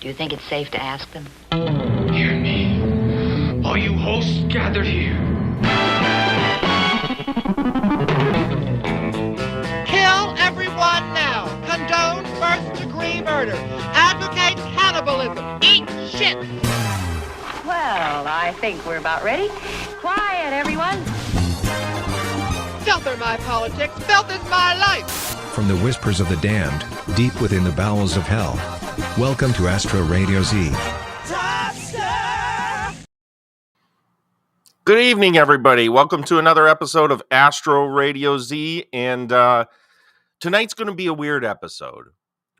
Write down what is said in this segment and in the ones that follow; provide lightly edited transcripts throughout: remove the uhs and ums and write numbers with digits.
Do you think it's safe to ask them? Hear me, all you hosts gathered here. Kill everyone now. Condone first-degree murder. Advocate cannibalism. Eat shit. Well, I think we're about ready. Quiet, everyone. Filth are my politics. Filth is my life. From the whispers of the damned, deep within the bowels of hell. Welcome to Astro Radio Z. Good evening, everybody. Welcome to another episode of Astro Radio Z. And tonight's going to be a weird episode.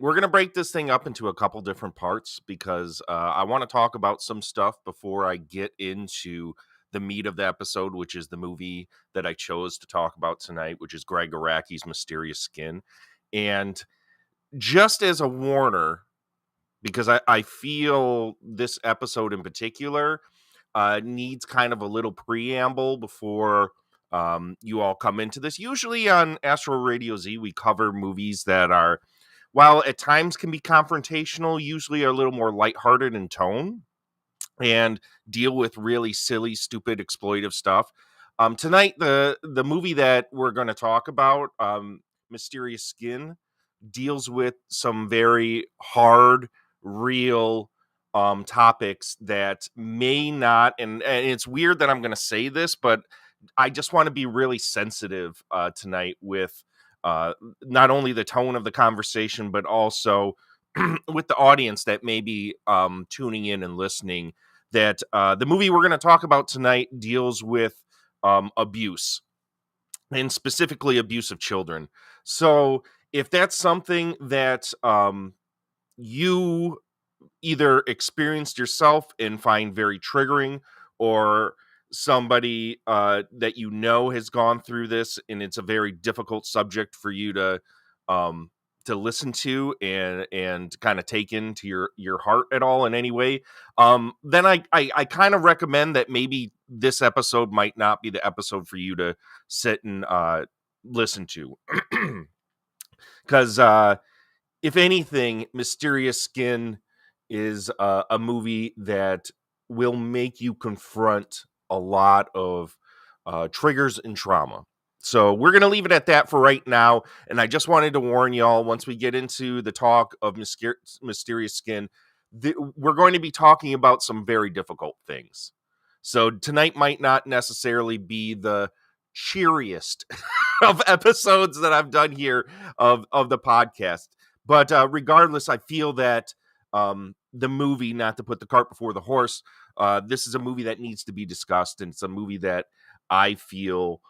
We're going to break this thing up into a couple different parts because I want to talk about some stuff before I get into the meat of the episode, which is the movie that I chose to talk about tonight, which is Greg Araki's Mysterious Skin. And just as a warner, because I feel this episode in particular needs kind of a little preamble before you all come into this. Usually on Astro Radio Z, we cover movies that are, while at times can be confrontational, usually are a little more lighthearted in tone and deal with really silly, stupid, exploitive stuff. Tonight, the movie that we're going to talk about, Mysterious Skin, deals with some very hard, real topics that may not, and it's weird that I'm going to say this, but I just want to be really sensitive tonight with not only the tone of the conversation, but also with the audience that may be tuning in and listening, that the movie we're going to talk about tonight deals with abuse, and specifically abuse of children. So if that's something that you either experienced yourself and find very triggering, or somebody that you know has gone through this and it's a very difficult subject for you to listen to and kind of take into your heart at all in any way, then I kind of recommend that maybe this episode might not be the episode for you to sit and listen to. Because if anything, Mysterious Skin is a movie that will make you confront a lot of triggers and trauma. So we're going to leave it at that for right now. And I just wanted to warn y'all, once we get into the talk of Mysterious Skin, we're going to be talking about some very difficult things. So tonight might not necessarily be the cheeriest of episodes that I've done here of the podcast. But regardless, I feel that the movie, not to put the cart before the horse, this is a movie that needs to be discussed. And it's a movie that I feel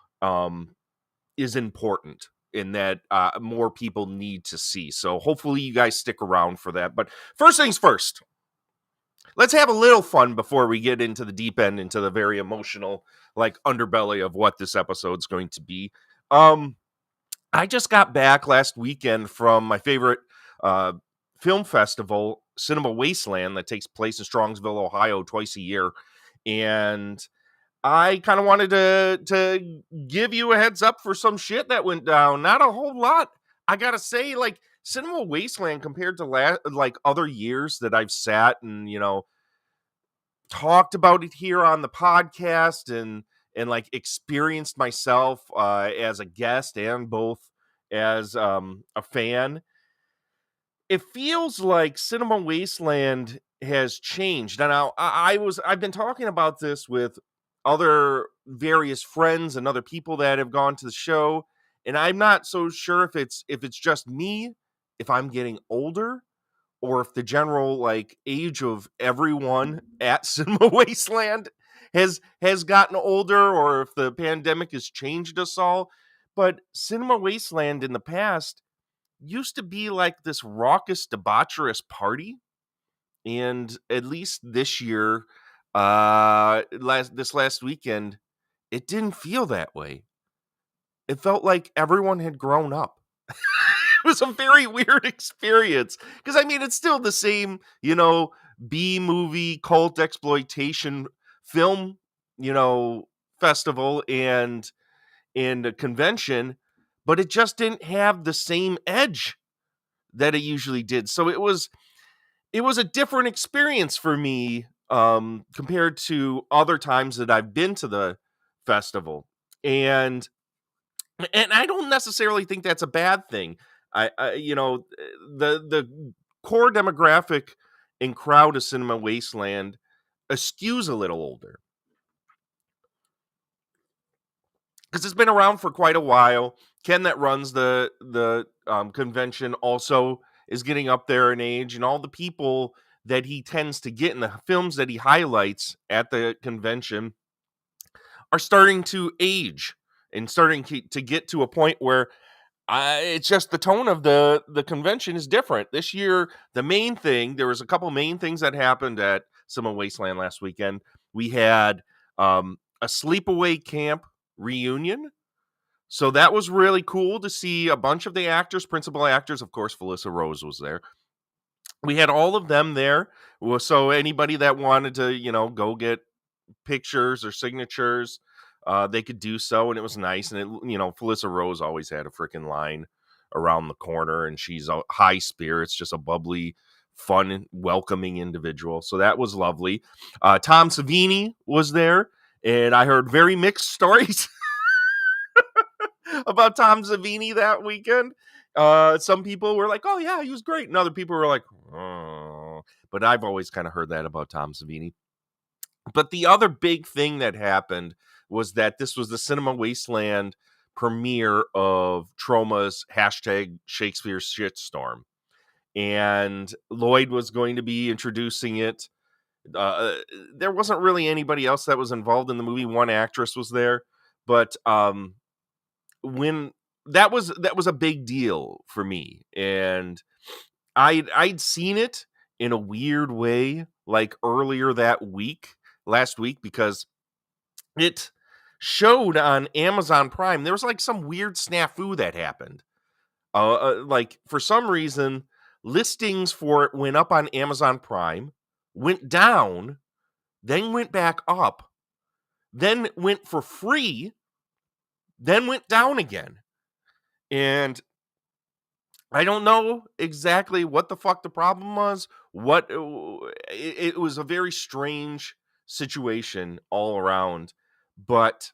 is important and that more people need to see. So hopefully you guys stick around for that. But first things first, let's have a little fun before we get into the deep end, into the very emotional, like, underbelly of what this episode's going to be. I just got back last weekend from my favorite film festival, Cinema Wasteland, that takes place in Strongsville, Ohio, twice a year. And I kind of wanted to give you a heads up for some shit that went down. Not a whole lot. I gotta say, like, Cinema Wasteland compared to other years that I've sat and, talked about it here on the podcast and like experienced myself as a guest and both as a fan, it feels like Cinema Wasteland has changed. Now, I've been talking about this with other various friends and other people that have gone to the show, and I'm not so sure if it's just me, if I'm getting older, or if the general age of everyone at Cinema Wasteland has gotten older, or if the pandemic has changed us all. But Cinema Wasteland in the past used to be like this raucous, debaucherous party. And at least this year, this last weekend, it didn't feel that way. It felt like everyone had grown up. It was a very weird experience. Because, I mean, it's still the same, B-movie cult exploitation film, festival and a convention, but it just didn't have the same edge that it usually did. So it was it was a different experience for me, compared to other times that I've been to the festival. And I don't necessarily think that's a bad thing. The core demographic and crowd of Cinema Wasteland skews a little older because it's been around for quite a while. Ken, that runs the convention, also is getting up there in age, and all the people that he tends to get in the films that he highlights at the convention are starting to age and starting to get to a point where it's just the tone of the convention is different this year. The main thing, there was a couple main things that happened at Cinema Wasteland last weekend. We had a sleepaway camp reunion, so that was really cool to see a bunch of the actors, principal actors. Of course, Felissa Rose was there. We had all of them there, so anybody that wanted to, go get pictures or signatures, they could do so, and it was nice. And Felissa Rose always had a freaking line around the corner, and she's a high spirits, just a bubbly, fun, welcoming individual. So that was lovely. Tom Savini was there, and I heard very mixed stories about Tom Savini that weekend. Some people were like, "Oh yeah, he was great," and other people were like, "Oh." But I've always kind of heard that about Tom Savini. But the other big thing that happened was that this was the Cinema Wasteland premiere of Troma's hashtag Shakespeare Shitstorm. And Lloyd was going to be introducing it. There wasn't really anybody else that was involved in the movie. One actress was there. But when that was a big deal for me. And I'd seen it in a weird way, like earlier last week, because it showed on Amazon Prime. There was like some weird snafu that happened. Like for some reason, listings for it went up on Amazon Prime, went down, then went back up, then went for free, then went down again. And I don't know exactly what the fuck the problem was. It was a very strange situation all around, but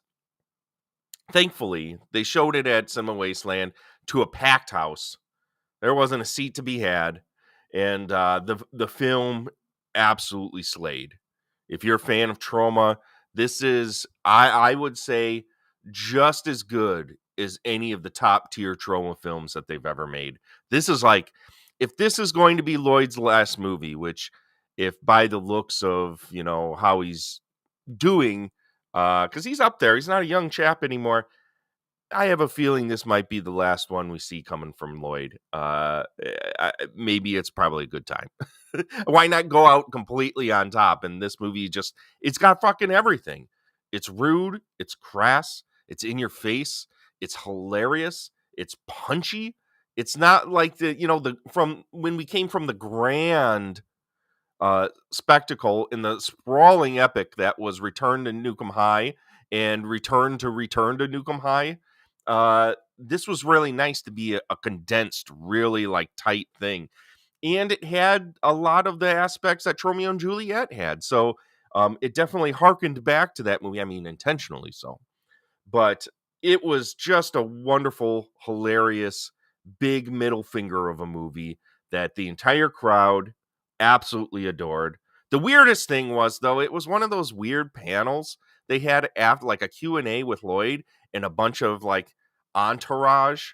thankfully they showed it at Cinema Wasteland to a packed house. There wasn't a seat to be had, and the film absolutely slayed. If you're a fan of Troma, this is, I would say, just as good as any of the top tier Troma films that they've ever made. This is like, if this is going to be Lloyd's last movie, which, if by the looks of how he's doing, because he's up there, he's not a young chap anymore. I have a feeling this might be the last one we see coming from Lloyd. Maybe it's probably a good time. Why not go out completely on top? And this movie it's got fucking everything. It's rude. It's crass. It's in your face. It's hilarious. It's punchy. It's not like from when we came from the grand spectacle in the sprawling epic that was Return to Nukem High and Return to Nukem High. This was really nice to be a condensed, really like tight thing. And it had a lot of the aspects that Romeo and Juliet had. So it definitely harkened back to that movie. I mean, intentionally so. But it was just a wonderful, hilarious, big middle finger of a movie that the entire crowd absolutely adored. The weirdest thing was, though, it was one of those weird panels they had after, like a Q&A with Lloyd and a bunch of like entourage,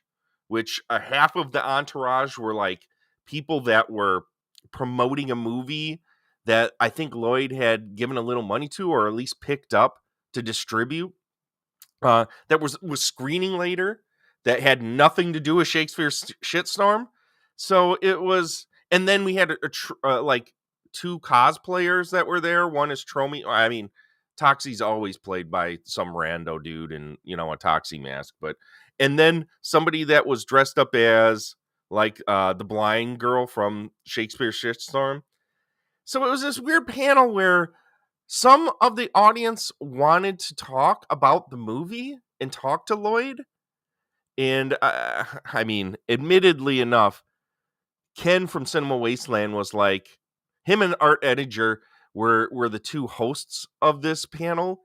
which half of the entourage were like people that were promoting a movie that I think Lloyd had given a little money to, or at least picked up to distribute. That was screening later, that had nothing to do with Shakespeare's Shitstorm. So it was, and then we had like two cosplayers that were there. One is Tromy. I mean, Toxie's always played by some rando dude in a Toxie mask, and then somebody that was dressed up as like the blind girl from Shakespeare's Shitstorm. So it was this weird panel where some of the audience wanted to talk about the movie and talk to Lloyd. And I mean, admittedly enough, Ken from Cinema Wasteland was like, him and Art Edinger were the two hosts of this panel,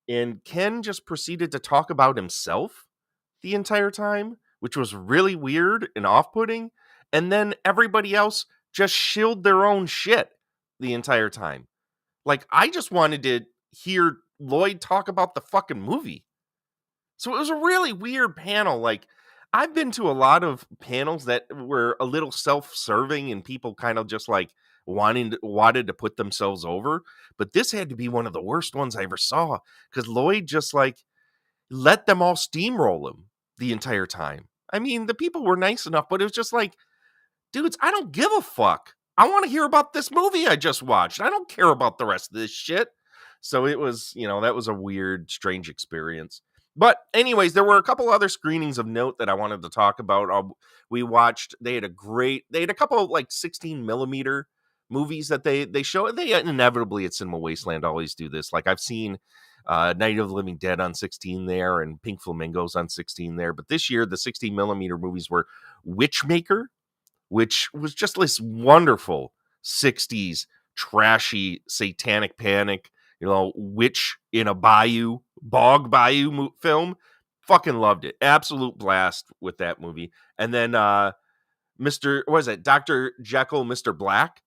and Ken just proceeded to talk about himself the entire time, which was really weird and off-putting. And then everybody else just shilled their own shit the entire time. Like, I just wanted to hear Lloyd talk about the fucking movie. So it was a really weird panel. Like, I've been to a lot of panels that were a little self-serving and people kind of just like wanted to put themselves over. But this had to be one of the worst ones I ever saw, because Lloyd just like let them all steamroll him the entire time. I mean, the people were nice enough, but it was just like, dudes, I don't give a fuck. I want to hear about this movie I just watched. I don't care about the rest of this shit. So it was, that was a weird, strange experience. But anyways, there were a couple other screenings of note that I wanted to talk about. We watched, they had a couple of like 16 millimeter movies that they show. They inevitably at Cinema Wasteland always do this. Like, I've seen Night of the Living Dead on 16 there and Pink Flamingos on 16 there. But this year, the 16 millimeter movies were Witchmaker, which was just this wonderful 60s trashy satanic panic, witch in a bog bayou film. Fucking loved it. Absolute blast with that movie. And then Dr. Jekyll, Mr. Black?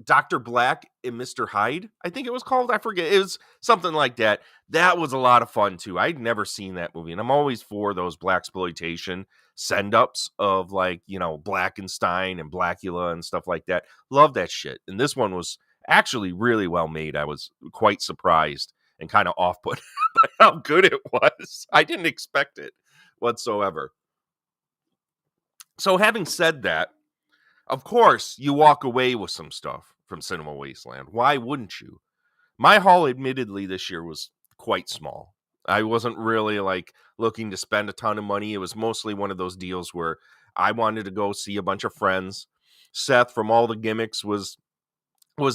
Dr. Black and Mr. Hyde, I think it was called. I forget. It was something like that. That was a lot of fun too. I'd never seen that movie, and I'm always for those blaxploitation send-ups of like, Blackenstein and Blackula and stuff like that. Love that shit. And this one was actually really well made. I was quite surprised and kind of off-put by how good it was. I didn't expect it whatsoever. So having said that, of course, you walk away with some stuff from Cinema Wasteland. Why wouldn't you? My haul, admittedly, this year was quite small. I wasn't really like looking to spend a ton of money. It was mostly one of those deals where I wanted to go see a bunch of friends. Seth from All the Gimmicks was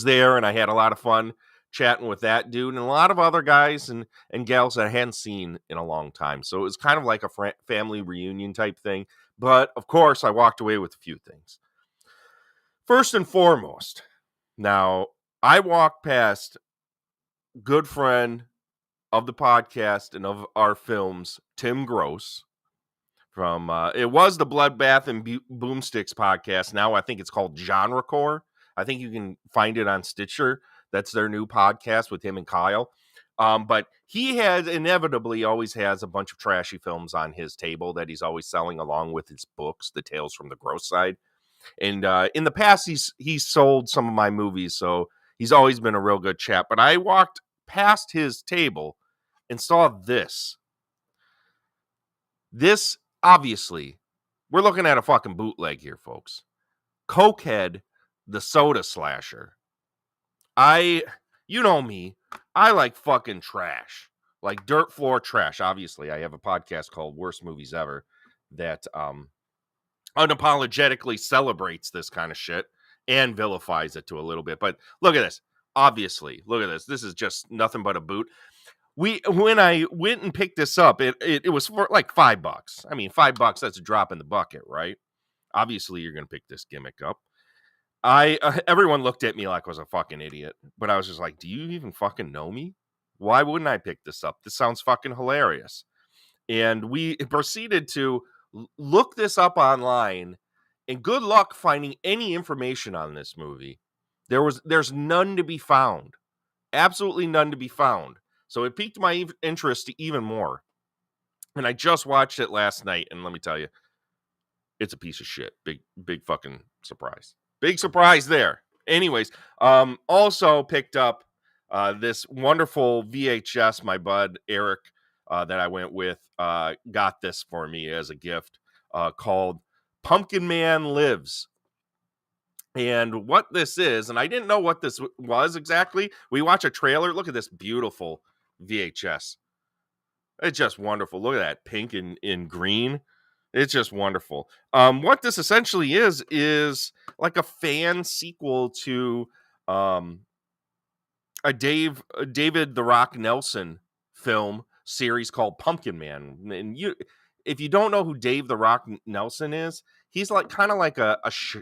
there, and I had a lot of fun chatting with that dude and a lot of other guys and gals that I hadn't seen in a long time. So it was kind of like a family reunion type thing. But of course, I walked away with a few things. First and foremost, now I walked past good friend of the podcast and of our films, Tim Gross, from it was the Bloodbath and Boomsticks podcast. Now I think it's called Genrecore. I think you can find it on Stitcher. That's their new podcast with him and Kyle. But he inevitably always has a bunch of trashy films on his table that he's always selling along with his books, The Tales from the Gross Side. And in the past, he's sold some of my movies, so he's always been a real good chap. But I walked past his table and saw this. This, obviously, we're looking at a fucking bootleg here, folks. Cokehead, the Soda Slasher. You know me, I like fucking trash. Like dirt floor trash. Obviously, I have a podcast called Worst Movies Ever that unapologetically celebrates this kind of shit and vilifies it to a little bit. But look at this. Obviously, look at this. This is just nothing but a boot. When I went and picked this up, it was for like $5. I mean, $5, that's a drop in the bucket, right? Obviously, you're going to pick this gimmick up. Everyone looked at me like I was a fucking idiot, but I was just like, do you even fucking know me? Why wouldn't I pick this up? This sounds fucking hilarious. And we proceeded to look this up online, and good luck finding any information on this movie. There's none to be found. Absolutely none to be found. So it piqued my interest even more. And I just watched it last night, and let me tell you, it's a piece of shit. Big fucking surprise. Big surprise there. Anyways, also picked up this wonderful VHS. My bud Eric that I went with got this for me as a gift called Pumpkin Man Lives. And what this is, and I didn't know what this was exactly. We watch a trailer. Look at this beautiful VHS. It's just wonderful. Look at that pink and green. It's just wonderful. What this essentially is like a fan sequel to a David the Rock Nelson film series called Pumpkin Man. And if you don't know who Dave the Rock Nelson is, he's like kind of like a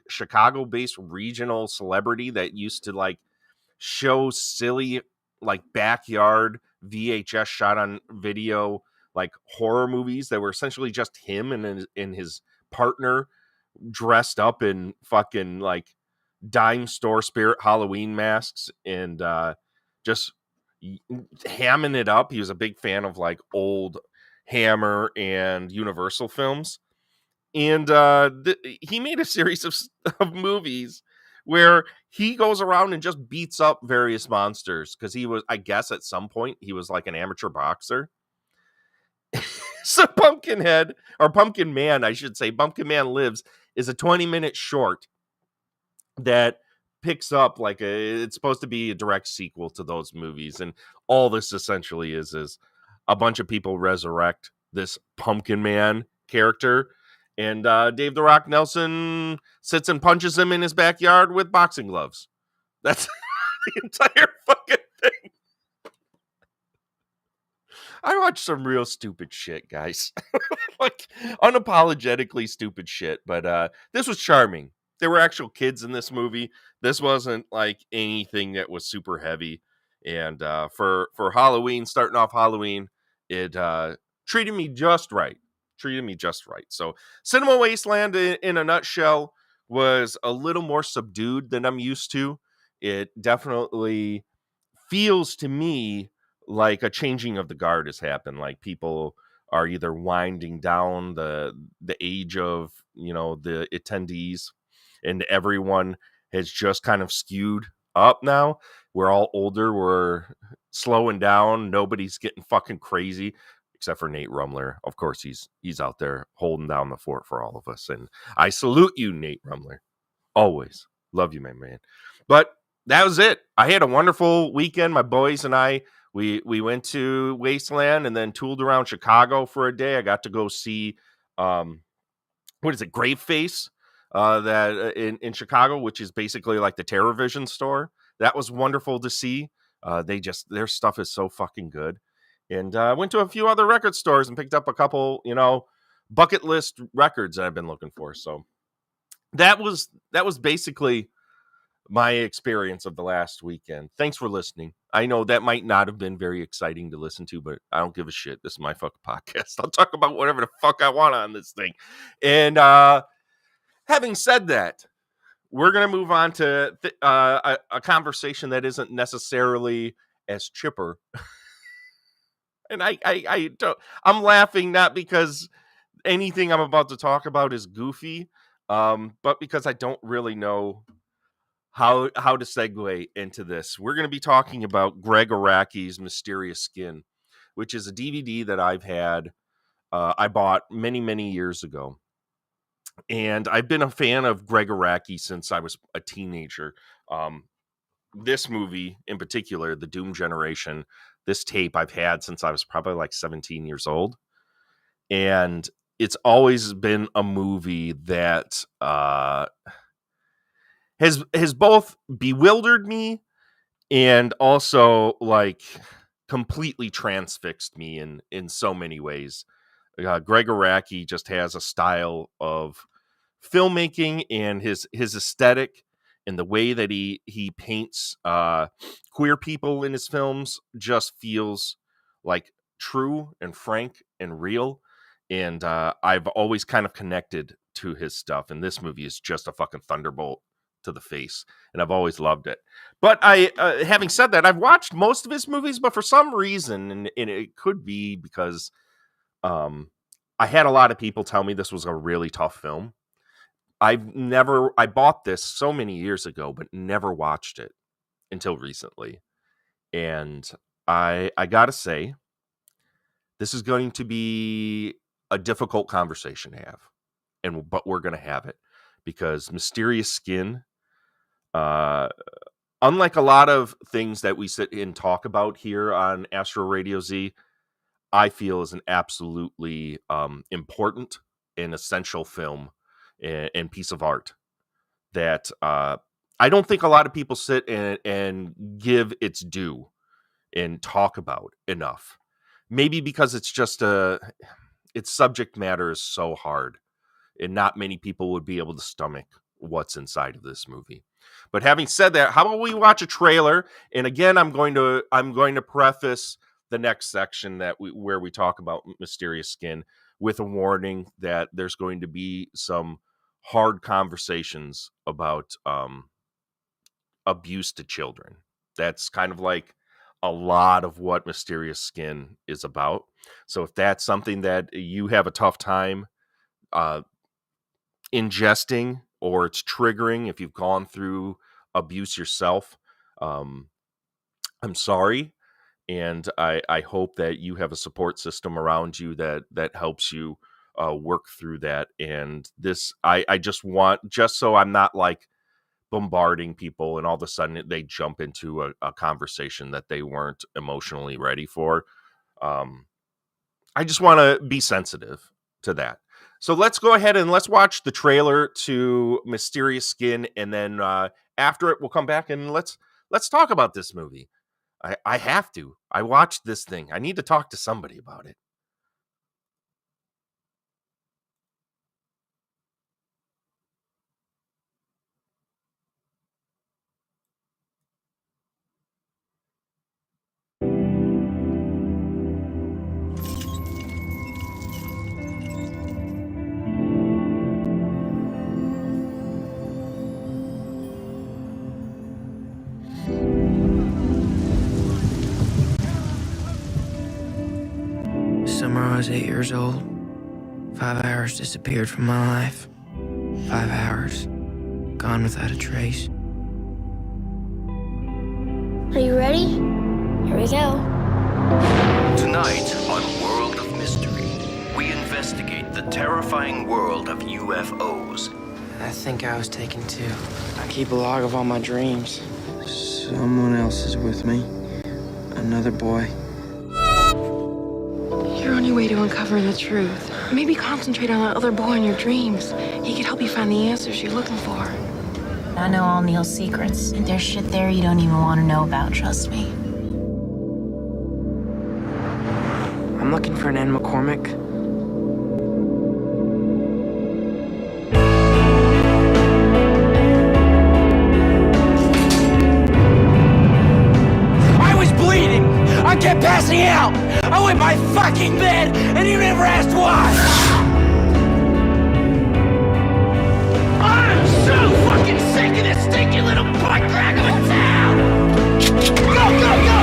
Chicago-based regional celebrity that used to like show silly like backyard VHS shot on video like horror movies that were essentially just him and his partner dressed up in fucking like dime store spirit Halloween masks and just hamming it up. He was a big fan of like old Hammer and Universal films. And he made a series of movies where he goes around and just beats up various monsters because he was, I guess, at some point he was like an amateur boxer. So Pumpkinhead, or Pumpkin Man, I should say, Pumpkin Man Lives is a 20-minute short that picks up like it's supposed to be a direct sequel to those movies. And all this essentially is a bunch of people resurrect this Pumpkin Man character. And Dave the Rock Nelson sits and punches him in his backyard with boxing gloves. That's the entire fucking thing. I watch some real stupid shit, guys. Like unapologetically stupid shit. But this was charming. There were actual kids in this movie. This wasn't like anything that was super heavy. And for Halloween, starting off Halloween, it treated me just right. So Cinema Wasteland in a nutshell was a little more subdued than I'm used to. It definitely feels to me like a changing of the guard has happened. Like people are either winding down the age of, the attendees, and everyone has just kind of skewed up now. We're all older. We're slowing down. Nobody's getting fucking crazy. Except for Nate Rumler. Of course, he's out there holding down the fort for all of us. And I salute you, Nate Rumler. Always. Love you, my man. But that was it. I had a wonderful weekend. My boys and I, we went to Wasteland and then tooled around Chicago for a day. I got to go see, Graveface that in Chicago, which is basically like the TerrorVision store. That was wonderful to see. Their stuff is so fucking good. And I went to a few other record stores and picked up a couple, bucket list records that I've been looking for. So that was basically my experience of the last weekend. Thanks for listening. I know that might not have been very exciting to listen to, but I don't give a shit. This is my fucking podcast. I'll talk about whatever the fuck I want on this thing. And having said that, we're going to move on to a conversation that isn't necessarily as chipper. And I don't, I'm laughing not because anything I'm about to talk about is goofy, but because I don't really know how to segue into this. We're going to be talking about Greg Araki's Mysterious Skin, which is a DVD that I've had, I bought many, many years ago. And I've been a fan of Greg Araki since I was a teenager. This movie in particular, The Doom Generation, this tape I've had since I was probably like 17 years old. And it's always been a movie that has both bewildered me and also like completely transfixed me in so many ways. Greg Araki just has a style of filmmaking, and his aesthetic and the way that he paints queer people in his films just feels like true and frank and real. And I've always kind of connected to his stuff. And this movie is just a fucking thunderbolt to the face. And I've always loved it. But having said that, I've watched most of his movies, but for some reason, and it could be because I had a lot of people tell me this was a really tough film. I bought this so many years ago, but never watched it until recently. And I gotta say, this is going to be a difficult conversation to have. But we're going to have it because Mysterious Skin, unlike a lot of things that we sit and talk about here on Astro Radio Z, I feel is an absolutely important and essential film and piece of art that I don't think a lot of people sit and give its due and talk about enough. Maybe because it's its subject matter is so hard, and not many people would be able to stomach what's inside of this movie. But having said that, how about we watch a trailer? And again, I'm going to preface the next section where we talk about Mysterious Skin with a warning that there's going to be some hard conversations about abuse to children. That's kind of like a lot of what Mysterious Skin is about. So if that's something that you have a tough time ingesting, or it's triggering, if you've gone through abuse yourself, I'm sorry. And I hope that you have a support system around you that helps you work through that. And this, I just want, just so I'm not like bombarding people and all of a sudden they jump into a conversation that they weren't emotionally ready for. I just want to be sensitive to that. So let's go ahead and let's watch the trailer to Mysterious Skin, and then after it, we'll come back and let's talk about this movie. I have to. I watched this thing. I need to talk to somebody about it. Summer I was 8 years old. 5 hours disappeared from my life. 5 hours gone without a trace. Are you ready? Here we go. Tonight on World of Mystery, we investigate the terrifying world of UFOs. I think I was taken too. I keep a log of all my dreams. Someone else is with me. Another boy. You're on your way to uncovering the truth. Maybe concentrate on that other boy in your dreams. He could help you find the answers you're looking for. I know all Neil's secrets. There's shit there you don't even want to know about, trust me. I'm looking for an Ann McCormick. I was bleeding! I kept passing out! I went my fucking bed and you never asked why! I'm so fucking sick of this stinking little butt crack of a town! Go, go, go!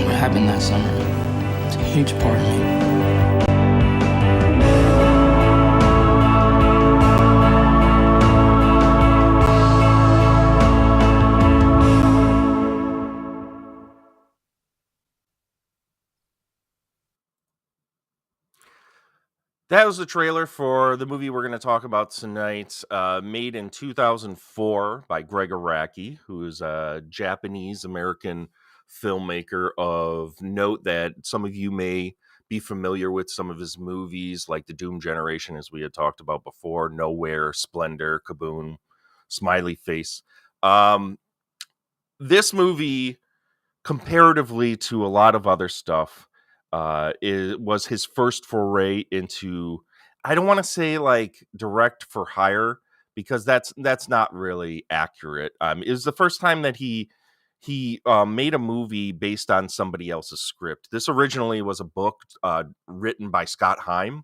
What happened that summer? It's a huge part of me. That was the trailer for the movie we're going to talk about tonight, made in 2004 by Greg Araki, who is a Japanese-American filmmaker of note that some of you may be familiar with some of his movies, like The Doom Generation, as we had talked about before, Nowhere, Splendor, Kaboom, Smiley Face. This movie, comparatively to a lot of other stuff, it was his first foray into, I don't want to say like direct for hire, because that's not really accurate. It was the first time that he made a movie based on somebody else's script. This originally was a book written by Scott Heim,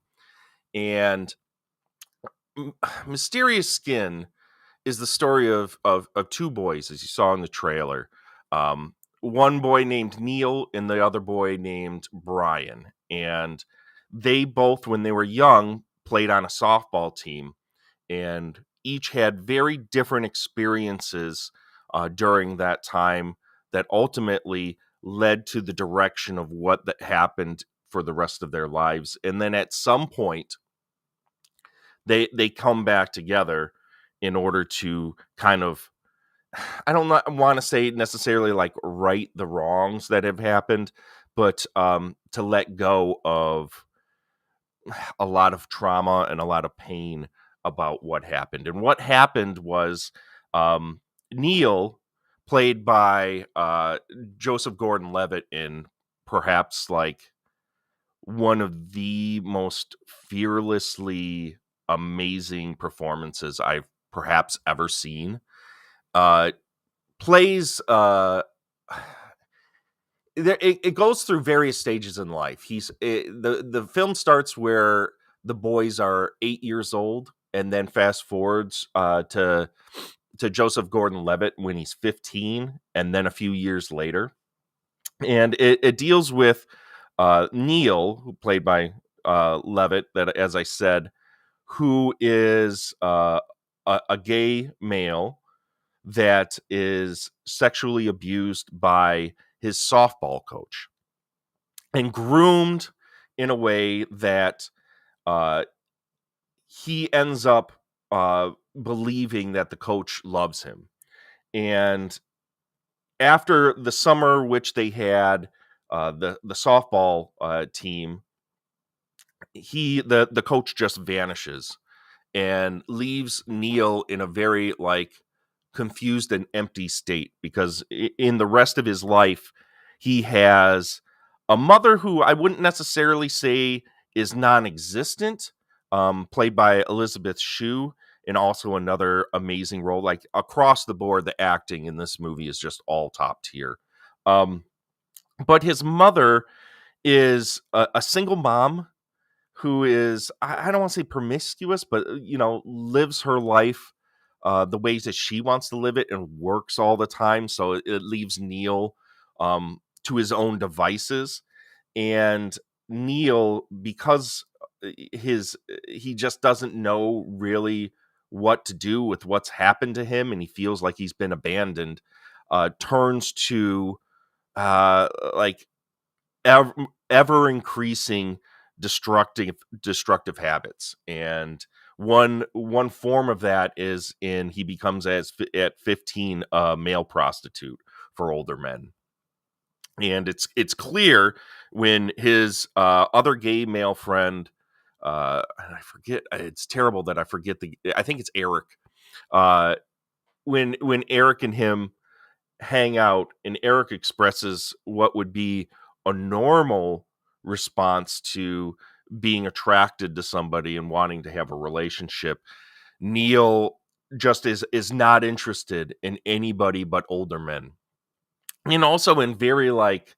and Mysterious Skin is the story of two boys, as you saw in the trailer. One boy named Neil and the other boy named Brian. And they both, when they were young, played on a softball team, and each had very different experiences during that time that ultimately led to the direction of what that happened for the rest of their lives. And then at some point, they come back together in order to kind of, I don't want to say necessarily like right the wrongs that have happened, but to let go of a lot of trauma and a lot of pain about what happened. And what happened was Neil, played by Joseph Gordon-Levitt in perhaps like one of the most fearlessly amazing performances I've perhaps ever seen. Plays it goes through various stages in life. The film starts where the boys are 8 years old, and then fast forwards to Joseph Gordon-Levitt when he's 15, and then a few years later. And it deals with Neil, who played by Levitt, that, as I said, who is a gay male that is sexually abused by his softball coach and groomed in a way that he ends up believing that the coach loves him. And after the summer, which they had the softball team, the coach just vanishes and leaves Neil in a very like confused and empty state, because in the rest of his life he has a mother who I wouldn't necessarily say is non-existent, played by Elizabeth Shue, and also another amazing role. Like across the board, the acting in this movie is just all top tier. But his mother is a single mom who is, I don't want to say promiscuous, but, lives her life the ways that she wants to live it and works all the time. So it leaves Neil to his own devices. And Neil, because he just doesn't know really what to do with what's happened to him, and he feels like he's been abandoned, turns to like ever increasing destructive habits. And one form of that is he becomes at 15 a male prostitute for older men. And it's clear when his other gay male friend, and I forget, it's terrible that I forget I think it's Eric, when Eric and him hang out, and Eric expresses what would be a normal response to being attracted to somebody and wanting to have a relationship, Neil just is not interested in anybody but older men. And also in very like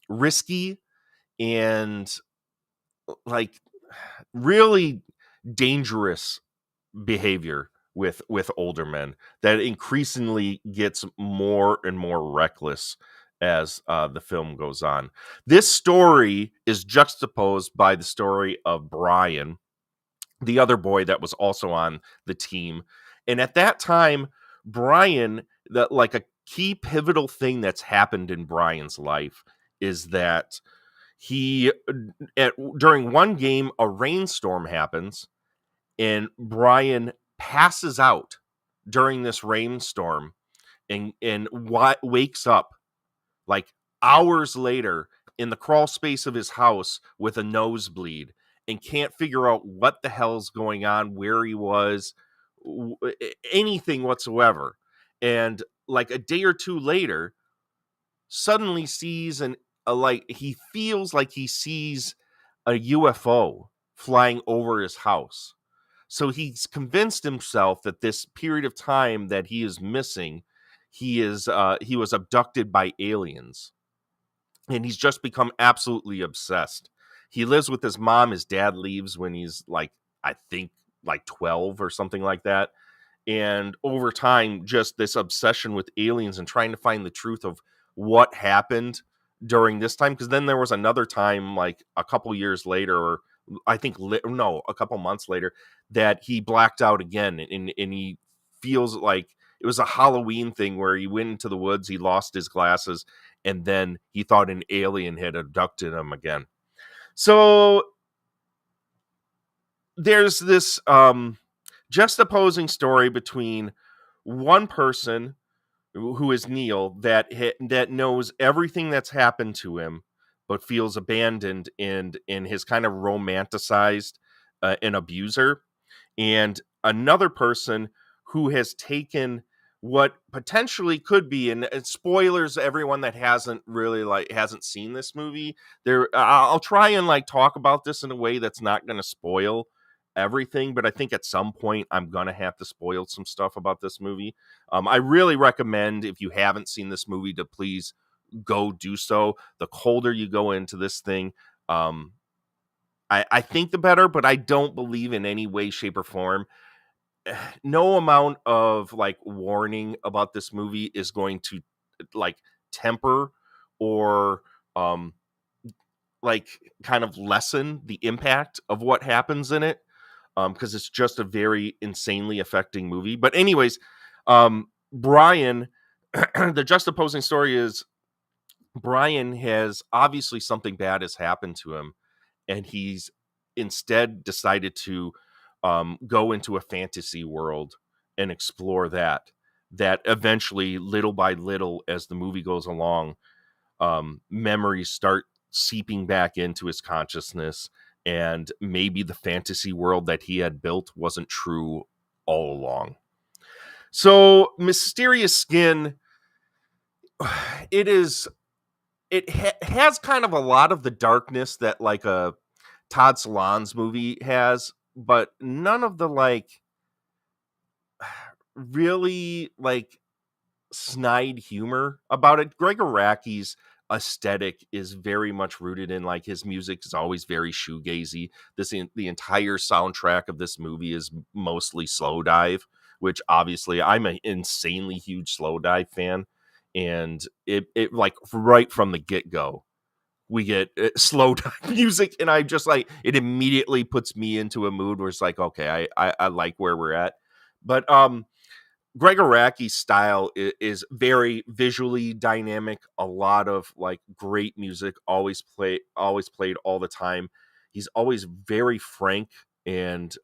risky and like really dangerous behavior with older men that increasingly gets more and more reckless as the film goes on. This story is juxtaposed by the story of Brian, the other boy that was also on the team. And at that time, Brian, like a key pivotal thing that's happened in Brian's life is that during one game, a rainstorm happens, and Brian passes out during this rainstorm and wakes up like hours later in the crawl space of his house with a nosebleed and can't figure out what the hell's going on, where he was, anything whatsoever. And like a day or two later, suddenly sees he feels like he sees a UFO flying over his house. So he's convinced himself that this period of time that he is missing, he was abducted by aliens. And he's just become absolutely obsessed. He lives with his mom. His dad leaves when he's like, I think like 12 or something like that. And over time, just this obsession with aliens and trying to find the truth of what happened during this time. Because then there was another time, like a couple years later, or I think, a couple months later, that he blacked out again. And he feels like it was a Halloween thing where he went into the woods, he lost his glasses, and then he thought an alien had abducted him again. So there's this juxtaposing story between one person who is Neil that knows everything that's happened to him, but feels abandoned in his kind of romanticized an abuser, and another person who has taken what potentially could be, and spoilers, everyone that hasn't seen this movie, I'll try and like talk about this in a way that's not going to spoil everything, but I think at some point I'm gonna have to spoil some stuff about this movie. I really recommend, if you haven't seen this movie, to please go do so. The colder you go into this thing, I think the better, but I don't believe in any way, shape, or form no amount of like warning about this movie is going to like temper or like kind of lessen the impact of what happens in it, because it's just a very insanely affecting movie. But anyways, Brian, the juxtaposing story is Brian has obviously something bad has happened to him, and he's instead decided to go into a fantasy world and explore that eventually, little by little, as the movie goes along, memories start seeping back into his consciousness, and maybe the fantasy world that he had built wasn't true all along. So Mysterious Skin, it has kind of a lot of the darkness that like a Todd Solondz movie has, but none of the like really like snide humor about it. Greg Araki's aesthetic is very much rooted in like his music is always very shoegazy. The entire soundtrack of this movie is mostly slow dive, which obviously I'm an insanely huge slow dive fan, and it like right from the get-go we get slow dive music, and I just like it immediately puts me into a mood where it's like, okay, I like where we're at. But Greg Araki's style is very visually dynamic. A lot of like great music, always played all the time. He's always very frank and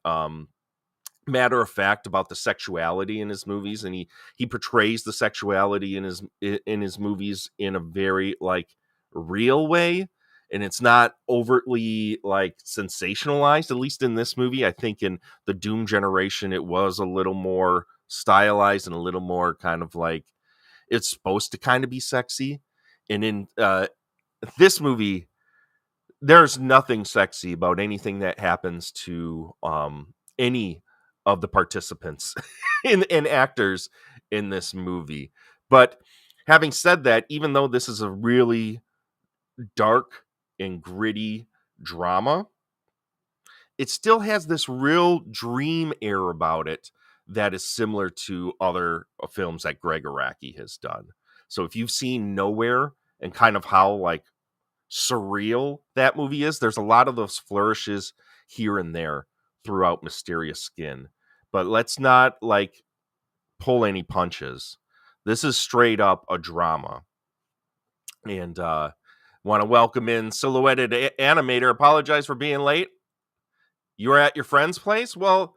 matter of fact about the sexuality in his movies, and he portrays the sexuality in his movies in a very like real way, and it's not overtly like sensationalized. At least in this movie, I think in the Doom Generation, it was a little more stylized and a little more kind of like it's supposed to kind of be sexy. And in this movie, there's nothing sexy about anything that happens to any of the participants and actors in this movie. But having said that, even though this is a really dark and gritty drama, it still has this real dream air about it that is similar to other films that Greg Araki has done. So if you've seen Nowhere and kind of how like surreal that movie is, there's a lot of those flourishes here and there throughout Mysterious Skin. But let's not like pull any punches. This is straight up a drama. And want to welcome in Silhouetted Animator. Apologize for being late. You were at your friend's place? Well,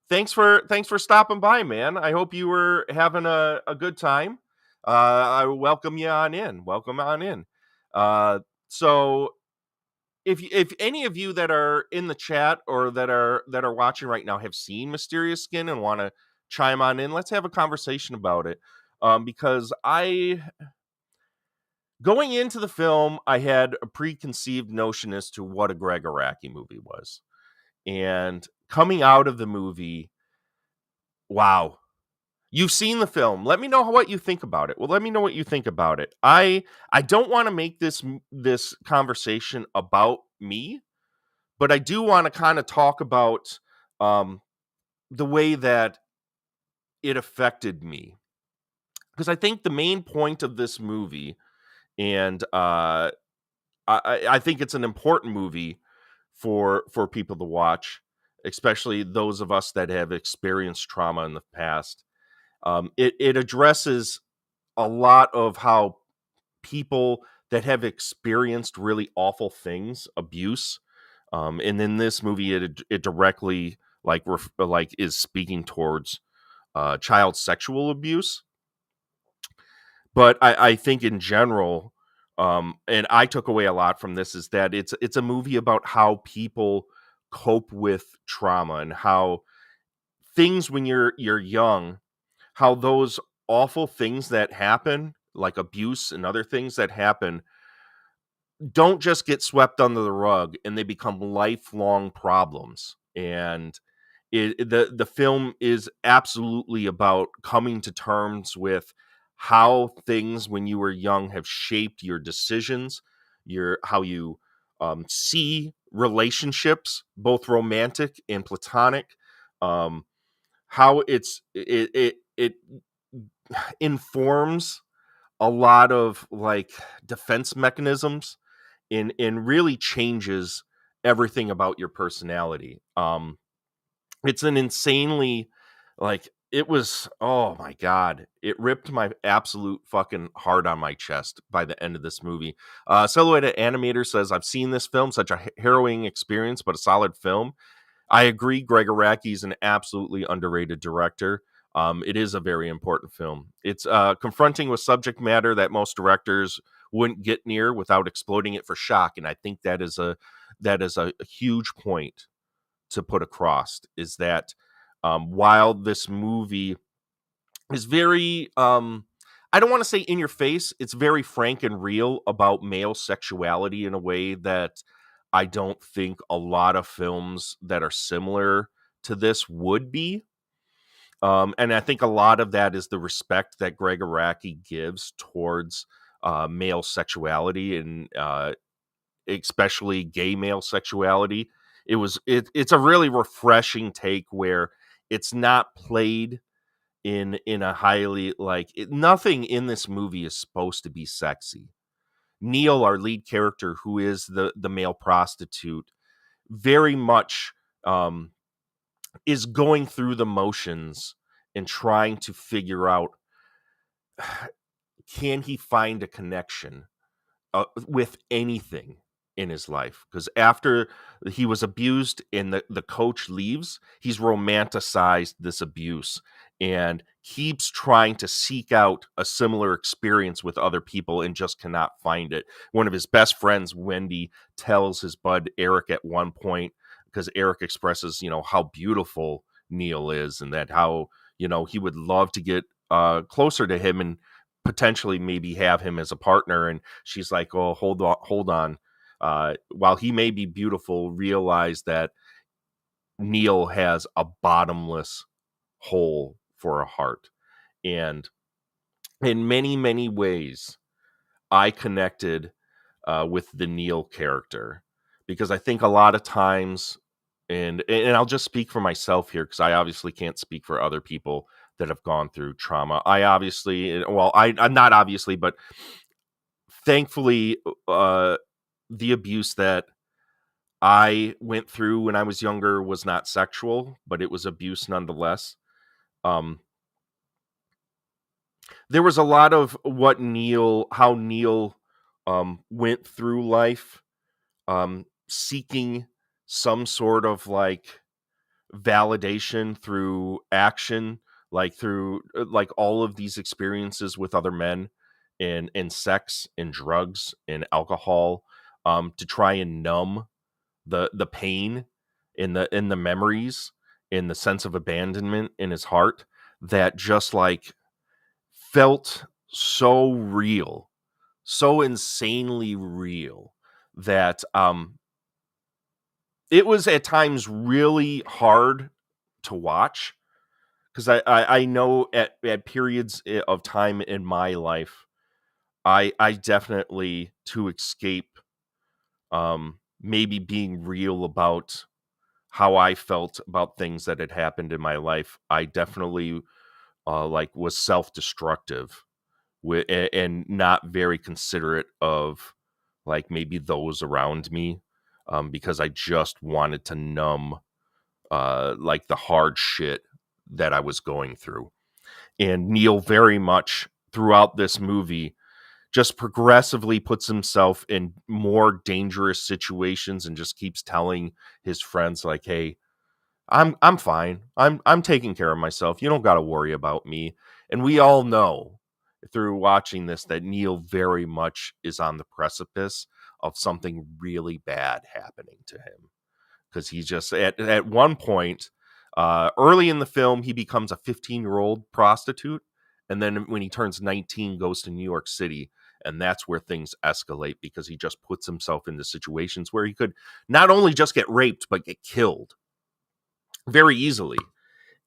thanks for stopping by, man. I hope you were having a good time. I welcome you on in. Welcome on in. So if any of you that are in the chat or that are watching right now have seen Mysterious Skin and want to chime on in, let's have a conversation about it. Because going into the film, I had a preconceived notion as to what a Greg Araki movie was. And coming out of the movie, wow. You've seen the film. Let me know what you think about it. Well, let me know what you think about it. I don't want to make this conversation about me, but I do want to kind of talk about the way that it affected me. Because I think the main point of this movie, and I think it's an important movie for people to watch, especially those of us that have experienced trauma in the past. It addresses a lot of how people that have experienced really awful things, abuse, and in this movie, it directly like is speaking towards child sexual abuse. But I think in general, and I took away a lot from this, is that it's a movie about how people cope with trauma and how things when you're young, how those awful things that happen, like abuse and other things that happen, don't just get swept under the rug and they become lifelong problems. And the film is absolutely about coming to terms with how things when you were young have shaped your decisions, your how you see relationships, both romantic and platonic, um, how it informs a lot of like defense mechanisms and really changes everything about your personality. It's an insanely like it was, oh my god, it ripped my absolute fucking heart on my chest by the end of this movie. Silhouette Animator says, I've seen this film, such a harrowing experience, but a solid film. I agree. Greg Araki is an absolutely underrated director. It is a very important film. It's confronting with subject matter that most directors wouldn't get near without exploding it for shock, and I think that is a huge point to put across. Is that while this movie is very, I don't want to say in your face, it's very frank and real about male sexuality in a way that I don't think a lot of films that are similar to this would be. And I think a lot of that is the respect that Greg Araki gives towards male sexuality and especially gay male sexuality. It's a really refreshing take where it's not played in a highly nothing in this movie is supposed to be sexy. Neil, our lead character, who is the male prostitute, very much is going through the motions and trying to figure out, can he find a connection with anything in his life? Because after he was abused and the coach leaves, he's romanticized this abuse and keeps trying to seek out a similar experience with other people and just cannot find it. One of his best friends, Wendy, tells his bud Eric at one point, because Eric expresses, how beautiful Neil is and that how, he would love to get closer to him and potentially maybe have him as a partner. And she's like, oh, hold on. While he may be beautiful, realize that Neil has a bottomless hole for a heart. And in many, many ways, I connected with the Neil character, because I think a lot of times, and I'll just speak for myself here, because I obviously can't speak for other people that have gone through trauma. I'm not obviously, but thankfully, the abuse that I went through when I was younger was not sexual, but it was abuse nonetheless. There was a lot of how Neil went through life, seeking some sort of validation through action, through all of these experiences with other men and sex and drugs and alcohol, to try and numb the pain in the memories, in the sense of abandonment in his heart that just felt so real, so insanely real, that it was at times really hard to watch, because I know at periods of time in my life, I definitely, to escape maybe being real about how I felt about things that had happened in my life, I definitely was self-destructive and not very considerate of maybe those around me, because I just wanted to numb the hard shit that I was going through. And Neil very much throughout this movie just progressively puts himself in more dangerous situations and just keeps telling his friends hey, I'm fine. I'm taking care of myself. You don't got to worry about me. And we all know through watching this that Neil very much is on the precipice of something really bad happening to him. because he's just at one point early in the film, he becomes a 15-year-old prostitute, and then when he turns 19, goes to New York City, and that's where things escalate because he just puts himself into situations where he could not only just get raped but get killed very easily.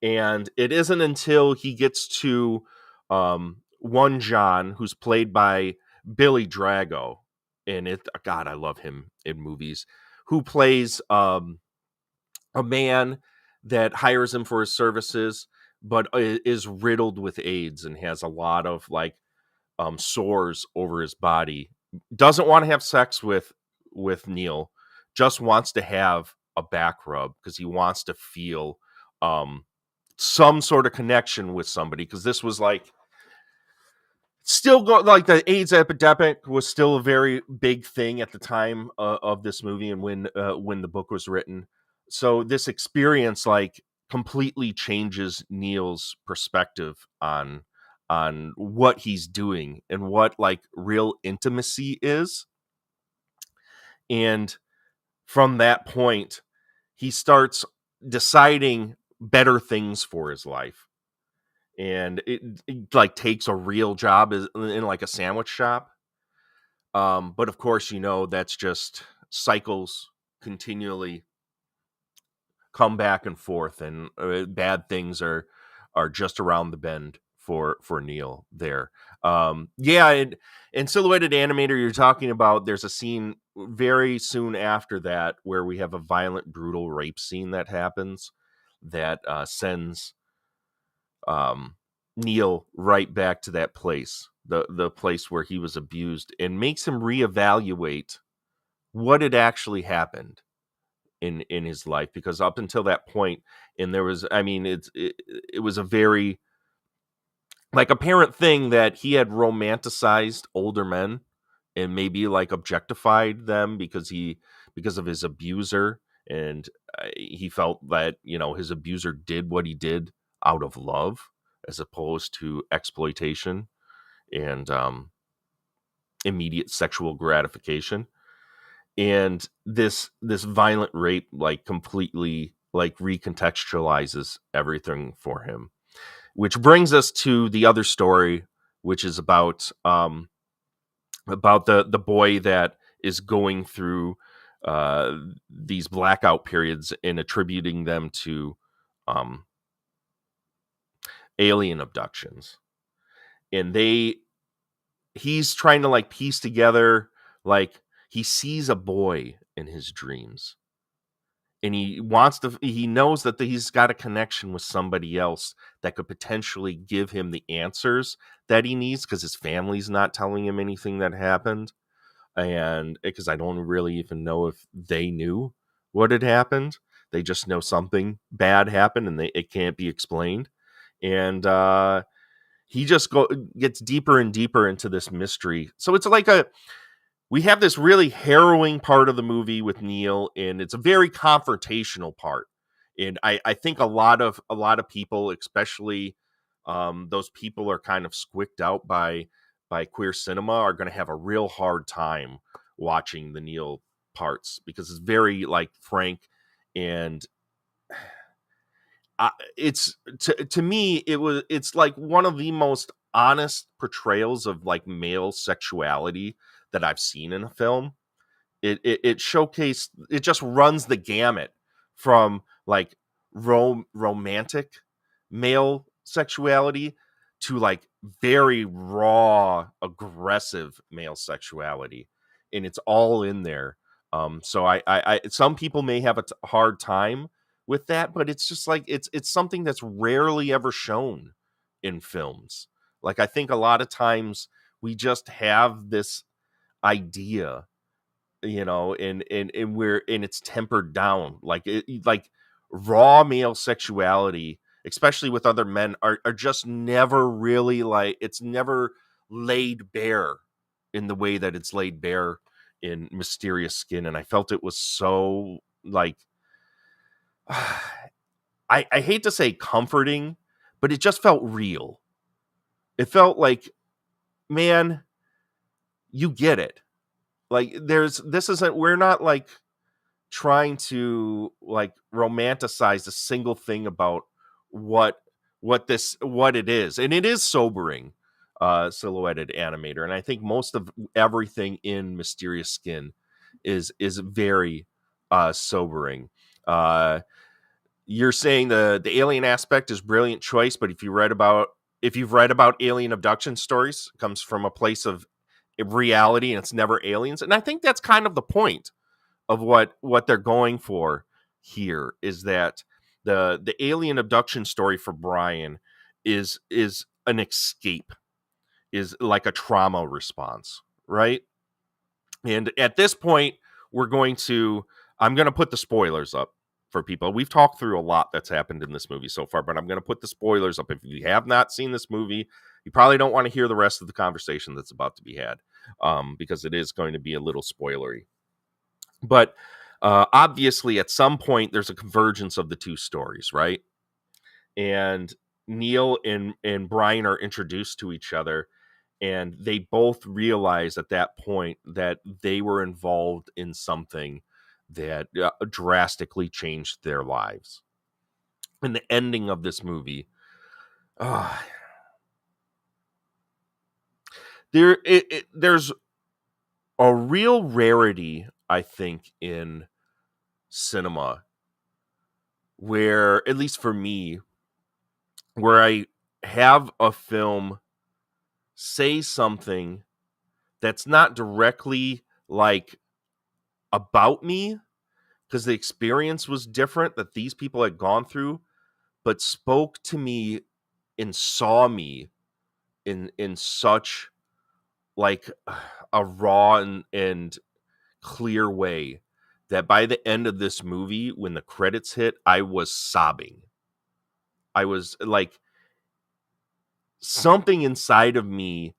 And it isn't until he gets to one John, who's played by Billy Drago, and God, I love him in movies, who plays a man that hires him for his services, but is riddled with AIDS and has a lot of like sores over his body. Doesn't want to have sex with Neil, just wants to have a back rub because he wants to feel some sort of connection with somebody, because this was like still like the AIDS epidemic was still a very big thing at the time of this movie and when the book was written. So this experience like completely changes Neil's perspective on what he's doing and what like real intimacy is. And from that point, he starts deciding better things for his life. And it like takes a real job in like a sandwich shop. But of course, that's just cycles continually come back and forth, and bad things are just around the bend for Neil there. And Silhouetted Animator, you're talking about, there's a scene very soon after that where we have a violent, brutal rape scene that happens that sends Neil right back to that place, the place where he was abused, and makes him reevaluate what had actually happened in his life, because up until that point, and there was, it was a very like apparent thing that he had romanticized older men and maybe like objectified them because of his abuser, and he felt that his abuser did what he did out of love as opposed to exploitation and immediate sexual gratification. And this violent rape like completely like recontextualizes everything for him, which brings us to the other story, which is about the boy that is going through these blackout periods and attributing them to alien abductions. And he's trying to like piece together, like he sees a boy in his dreams, and he knows that he's got a connection with somebody else that could potentially give him the answers that he needs, because his family's not telling him anything that happened. And because I don't really even know if they knew what had happened. They just know something bad happened and it can't be explained. And he just gets deeper and deeper into this mystery. So it's like we have this really harrowing part of the movie with Neil, and it's a very confrontational part. And I think a lot of people, especially those people are kind of squicked out by queer cinema, are going to have a real hard time watching the Neil parts, because it's very like frank, and it's to me it's like one of the most honest portrayals of like male sexuality that I've seen in a film. It showcased, it just runs the gamut from like romantic male sexuality to like very raw, aggressive male sexuality, and it's all in there. So I some people may have a hard time with that, but it's just like it's something that's rarely ever shown in films. Like I think a lot of times we just have this idea, and it's tempered down, like raw male sexuality, especially with other men, are just never really like, it's never laid bare in the way that it's laid bare in Mysterious Skin. And I felt it was so like I hate to say comforting, but it just felt real. It felt like, man, you get it. Like we're not like trying to like romanticize a single thing about what it is, and it is sobering. Silhouetted animator, and I think most of everything in Mysterious Skin is very sobering. You're saying the alien aspect is brilliant choice, but if you've read about alien abduction stories, it comes from a place of reality and it's never aliens. And I think that's kind of the point of what they're going for here, is that the alien abduction story for Brian is an escape, is like a trauma response, right? And at this point, I'm going to put the spoilers up for people. We've talked through a lot that's happened in this movie so far, but I'm going to put the spoilers up. If you have not seen this movie, you probably don't want to hear the rest of the conversation that's about to be had, because it is going to be a little spoilery. But obviously, at some point, there's a convergence of the two stories, right? And Neil and Brian are introduced to each other, and they both realize at that point that they were involved in something that drastically changed their lives. And the ending of this movie, there's a real rarity, I think, in cinema where, at least for me, where I have a film say something that's not directly like about me, because the experience was different that these people had gone through, but spoke to me and saw me in such like a raw and clear way that by the end of this movie, when the credits hit, I was sobbing. I was like, something inside of me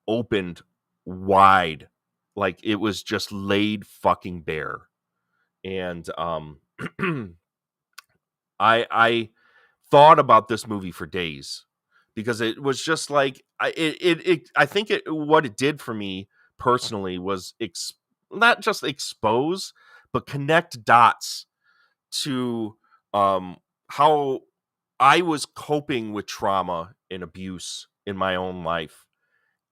opened wide, like it was just laid fucking bare. And I thought about this movie for days, because it was just like I think what it did for me personally was not just expose, but connect dots to how I was coping with trauma and abuse in my own life,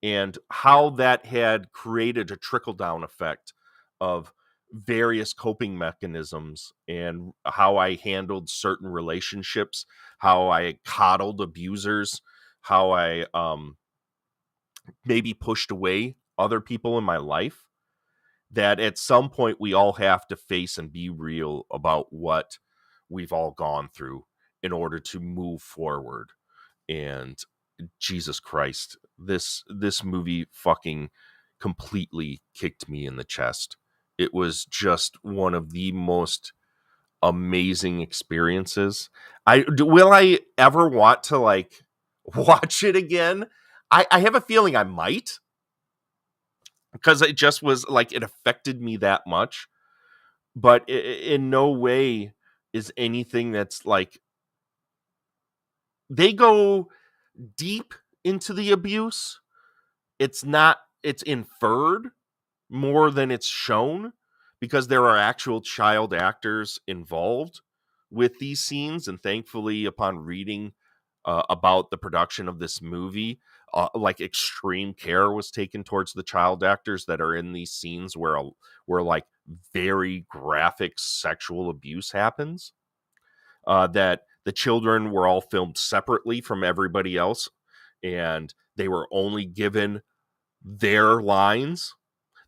and how that had created a trickle-down effect of various coping mechanisms, and how I handled certain relationships, how I coddled abusers, how I maybe pushed away other people in my life. That at some point we all have to face and be real about what we've all gone through in order to move forward. And Jesus Christ, this movie fucking completely kicked me in the chest. It was just one of the most amazing experiences. Will I ever want to like watch it again? I have a feeling I might, because it just was like, it affected me that much. But in no way is anything that's like, they go deep into the abuse. It's inferred more than it's shown, because there are actual child actors involved with these scenes. And thankfully, upon reading about the production of this movie, like extreme care was taken towards the child actors that are in these scenes where like very graphic sexual abuse happens. That the children were all filmed separately from everybody else, and they were only given their lines.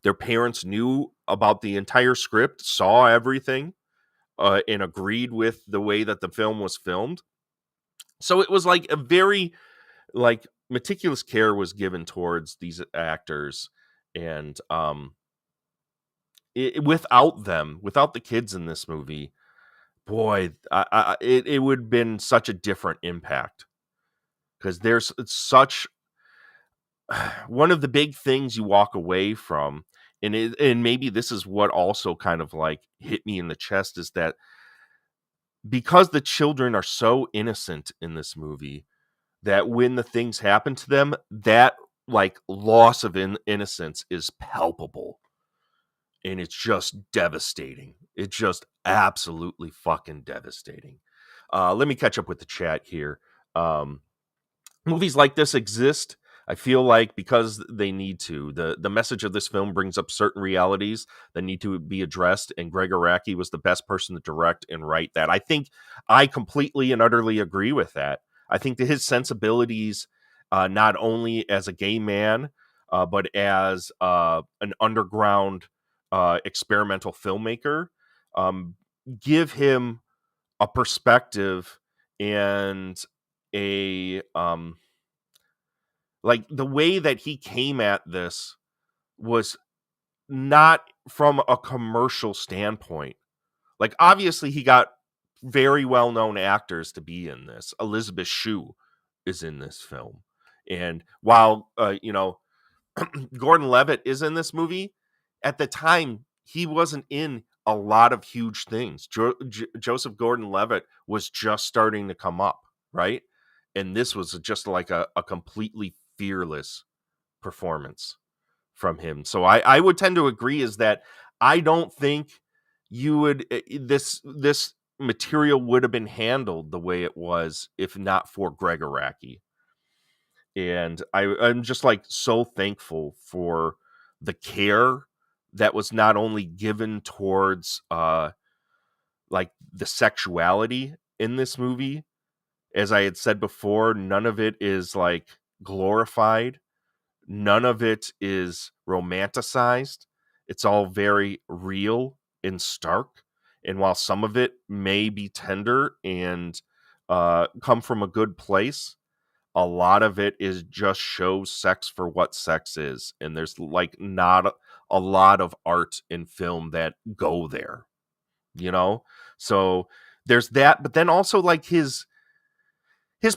Their parents knew about the entire script, saw everything, and agreed with the way that the film was filmed. So it was like a very like meticulous care was given towards these actors, and without the kids in this movie, boy, it would have been such a different impact, because there's such one of the big things you walk away from, and maybe this is what also kind of like hit me in the chest, is that because the children are so innocent in this movie, that when the things happen to them, that like loss of innocence is palpable. and it's just devastating. It's just absolutely fucking devastating. Let me catch up with the chat here. Movies like this exist, I feel like, because they need to. The message of this film brings up certain realities that need to be addressed, and Greg Araki was the best person to direct and write that. I think I completely and utterly agree with that. I think that his sensibilities, not only as a gay man, but as an underground experimental filmmaker, give him a perspective and a like the way that he came at this was not from a commercial standpoint. Like, obviously he got very well-known actors to be in this. Elizabeth Shue is in this film, and while Gordon Levitt is in this movie, at the time he wasn't in a lot of huge things. Joseph Gordon-Levitt was just starting to come up, right? And this was just like a completely fearless performance from him. So I would tend to agree is that I don't think you would this material would have been handled the way it was if not for Greg Araki. And I'm just like so thankful for the care that was not only given towards like the sexuality in this movie. As I had said before, none of it is like glorified. None of it is romanticized. It's all very real and stark. And while some of it may be tender and come from a good place, a lot of it is just shows sex for what sex is. And there's like not a lot of art in film that go there, you know? So there's that, but then also like his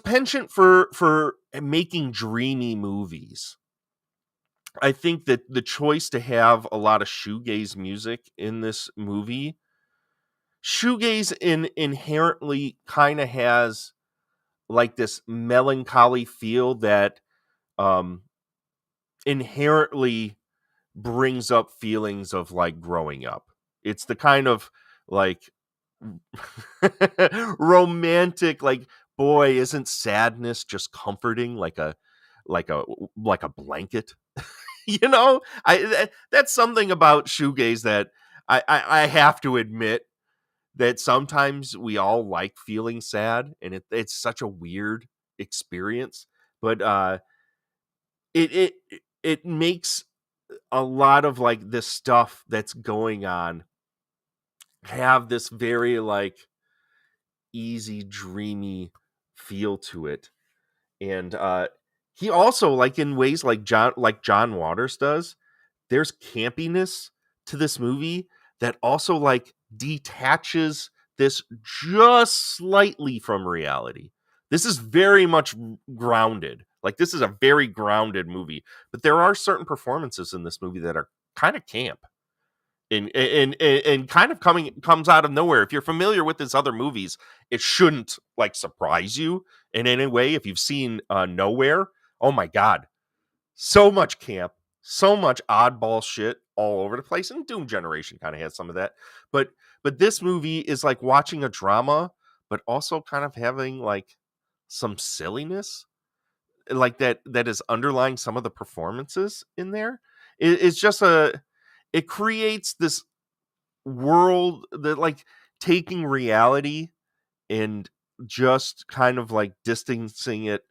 penchant for making dreamy movies. I think that the choice to have a lot of shoegaze music in this movie, shoegaze inherently kind of has like this melancholy feel that inherently brings up feelings of like growing up. It's the kind of like romantic, like, boy, isn't sadness just comforting, like a blanket. You know, that's something about shoegaze that I have to admit that sometimes we all like feeling sad, and it's such a weird experience, but it it makes a lot of like this stuff that's going on have this very like easy, dreamy feel to it. And he also, like, in ways like John Waters does, there's campiness to this movie that also like detaches this just slightly from reality. This is very much grounded. Like, this is a very grounded movie, but there are certain performances in this movie that are kind of camp and kind of comes out of nowhere. If you're familiar with his other movies, it shouldn't like surprise you in any way. If you've seen Nowhere, oh my god, so much camp, so much oddball shit all over the place. And Doom Generation kind of has some of that, but this movie is like watching a drama, but also kind of having like some silliness like that is underlying some of the performances in there. It's just it creates this world that like taking reality and just kind of like distancing it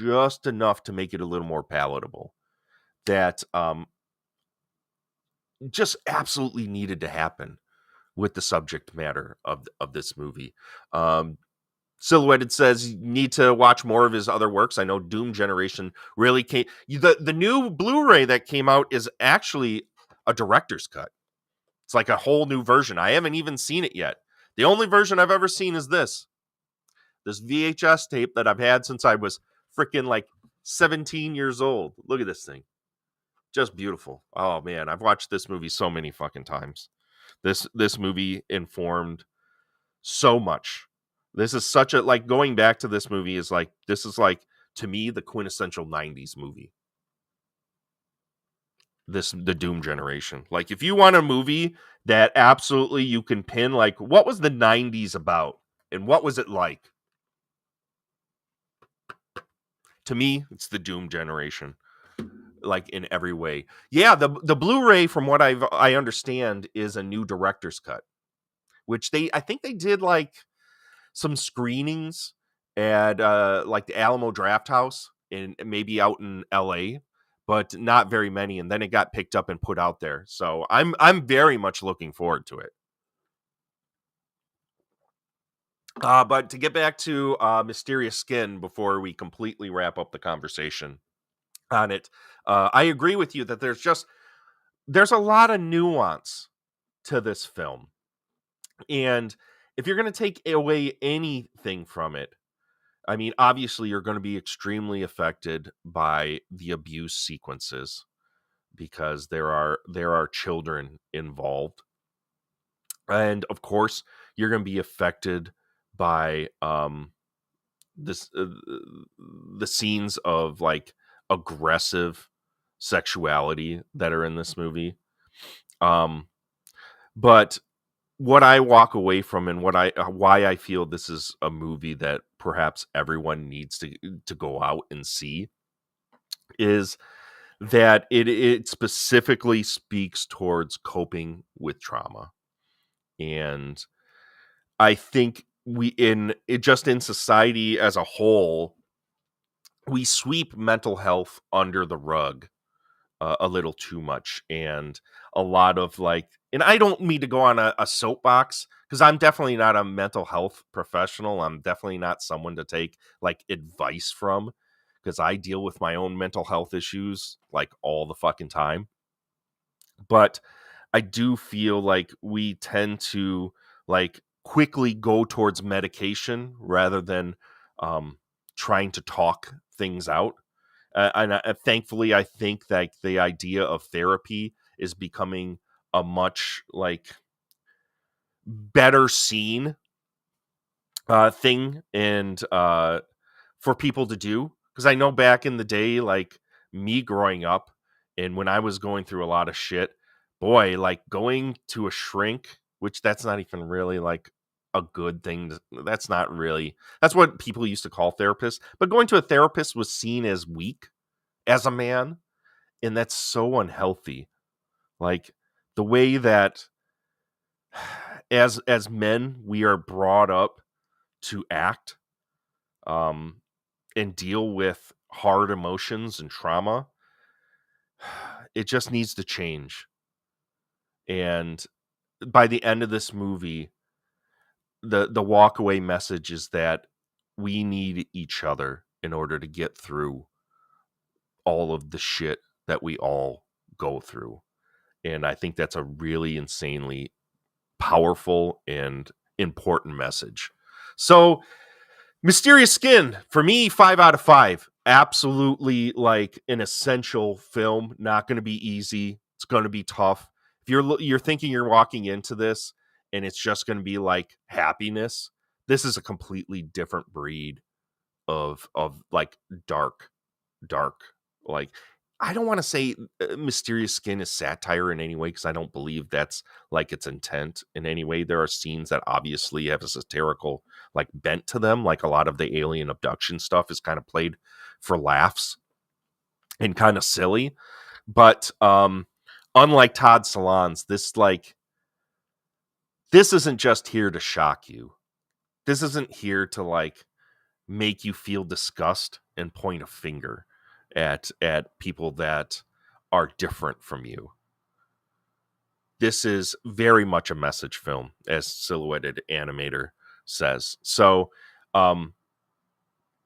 just enough to make it a little more palatable, that just absolutely needed to happen with the subject matter of this movie. Silhouetted says you need to watch more of his other works. I know Doom Generation really came. The new Blu-ray that came out is actually a director's cut. It's like a whole new version. I haven't even seen it yet. The only version I've ever seen is this VHS tape that I've had since I was freaking like 17 years old. Look at this thing. Just beautiful. Oh man, I've watched this movie so many fucking times. This movie informed so much. This is such a, like, going back to this movie is like, this is like, to me, the quintessential 90s movie. the Doom generation. Like, if you want a movie that absolutely you can pin, like, what was the 90s about and what was it like? To me, it's the Doom generation, like, in every way. Yeah, the Blu-ray, from what I understand, is a new director's cut, which I think they did like some screenings at like the Alamo Draft House and maybe out in LA, but not very many, and then it got picked up and put out there. So I'm very much looking forward to it. But to get back to Mysterious Skin before we completely wrap up the conversation on it, I agree with you that there's a lot of nuance to this film. And if you're going to take away anything from it, I mean, obviously you're going to be extremely affected by the abuse sequences because there are children involved. And of course, you're going to be affected by this the scenes of like aggressive sexuality that are in this movie. But what I walk away from, and why I feel this is a movie that perhaps everyone needs to go out and see, is that it specifically speaks towards coping with trauma. And I think in society as a whole, we sweep mental health under the rug a little too much. And a lot of like, and I don't mean to go on a soapbox, because I'm definitely not a mental health professional. I'm definitely not someone to take like advice from, because I deal with my own mental health issues like all the fucking time. But I do feel like we tend to like quickly go towards medication rather than trying to talk things out. And thankfully, I think that the idea of therapy is becoming a much like better seen thing and for people to do. Because I know back in the day, like me growing up and when I was going through a lot of shit, boy, like going to a shrink, which that's not even really like a good thing. That's not really, that's what people used to call therapists. But going to a therapist was seen as weak as a man. And that's so unhealthy. Like the way that as men, we are brought up to act and deal with hard emotions and trauma, it just needs to change. And by the end of this movie, the walkaway message is that we need each other in order to get through all of the shit that we all go through. And I think that's a really insanely powerful and important message. So Mysterious Skin, for me, 5 out of 5. Absolutely like an essential film. Not going to be easy. It's going to be tough. If you're thinking you're walking into this and it's just going to be like happiness, this is a completely different breed of like dark. Like, I don't want to say Mysterious Skin is satire in any way, because I don't believe that's like its intent in any way. There are scenes that obviously have a satirical like bent to them, like a lot of the alien abduction stuff is kind of played for laughs and kind of silly. But unlike Todd Solondz, this isn't just here to shock you. This isn't here to like make you feel disgust and point a finger at people that are different from you. This is very much a message film, as Silhouetted Animator says. So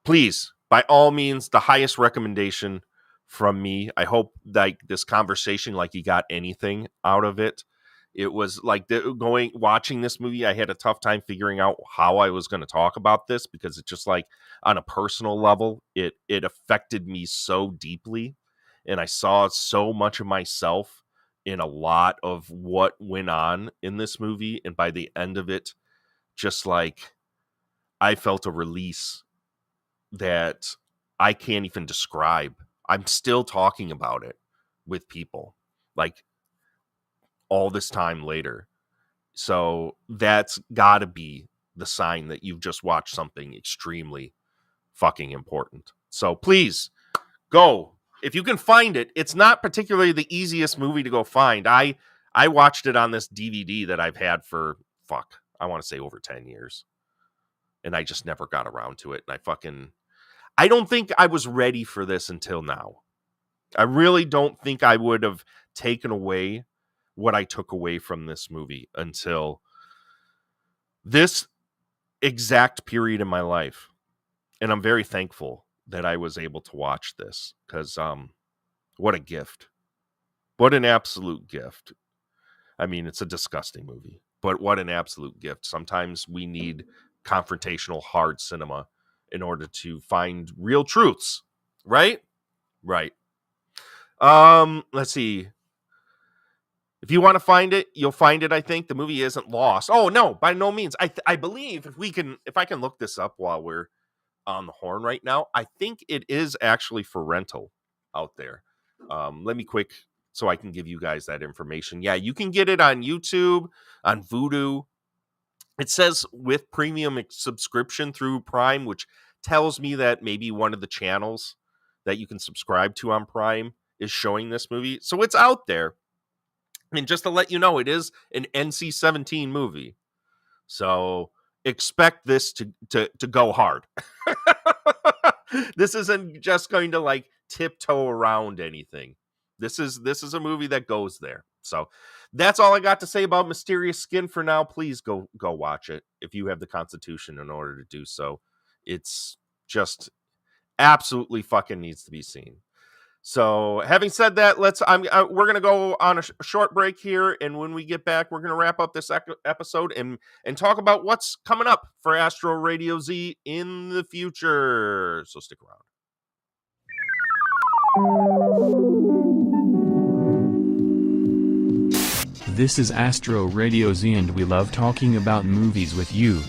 please, by all means, the highest recommendation from me. I hope like this conversation, like you got anything out of it. It was like watching this movie, I had a tough time figuring out how I was going to talk about this, because it just like on a personal level, it affected me so deeply. And I saw so much of myself in a lot of what went on in this movie. And by the end of it, just like I felt a release that I can't even describe. I'm still talking about it with people. like all this time later. So that's gotta be the sign that you've just watched something extremely fucking important. So please go. If you can find it, it's not particularly the easiest movie to go find. I watched it on this DVD that I've had for, I want to say over 10 years. And I just never got around to it. And I don't think I was ready for this until now. I really don't think I would have taken away what I took away from this movie until this exact period in my life. And I'm very thankful that I was able to watch this, because what a gift. What an absolute gift. I mean, it's a disgusting movie, but what an absolute gift. Sometimes we need confrontational, hard cinema in order to find real truths, right? Right. Let's see. If you want to find it, you'll find it. I think the movie isn't lost. Oh no, by no means. I believe if I can look this up while we're on the horn right now, I think it is actually for rental out there. Let me quick so I can give you guys that information. Yeah, you can get it on YouTube, on Vudu. It says with premium subscription through Prime, which tells me that maybe one of the channels that you can subscribe to on Prime is showing this movie. So it's out there. And just to let you know, it is an NC-17 movie. So expect this to go hard. This isn't just going to like tiptoe around anything. This is a movie that goes there. So that's all I got to say about Mysterious Skin for now. Please go watch it if you have the constitution in order to do so. It's just absolutely fucking needs to be seen. So having said that, we're going to go on a short break here. And when we get back, we're going to wrap up this episode and talk about what's coming up for Astro Radio Z in the future. So stick around. This is Astro Radio Z and we love talking about movies with you.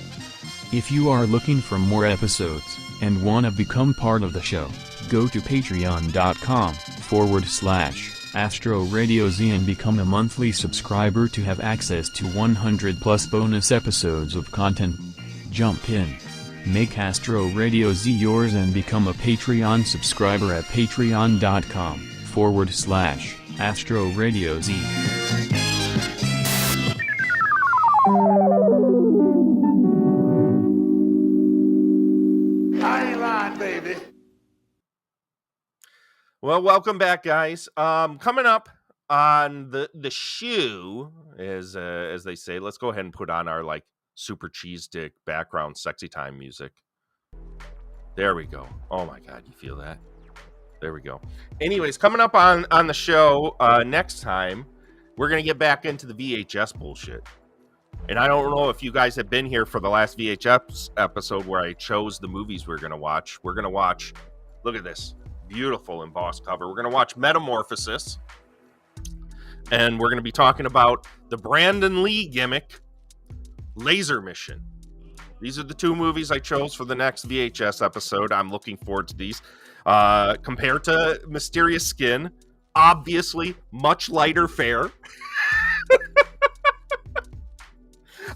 If you are looking for more episodes and want to become part of the show, go to patreon.com/Astro Radio Z and become a monthly subscriber to have access to 100+ bonus episodes of content. Jump in. Make Astro Radio Z yours and become a Patreon subscriber at patreon.com/Astro Radio Z. Baby. Well, welcome back, guys. Coming up on the shoe, as they say, let's go ahead and put on our like super cheese dick background sexy time music. There we go. Oh my god, you feel that? There we go. Anyways, coming up on the show next time, we're gonna get back into the VHS bullshit. And I don't know if you guys have been here for the last VHS episode where I chose the movies we're going to watch. We're going to watch, look at this, beautiful embossed cover. We're going to watch Metamorphosis. And we're going to be talking about the Brandon Lee gimmick, Laser Mission. These are the two movies I chose for the next VHS episode. I'm looking forward to these. Compared to Mysterious Skin, obviously much lighter fare.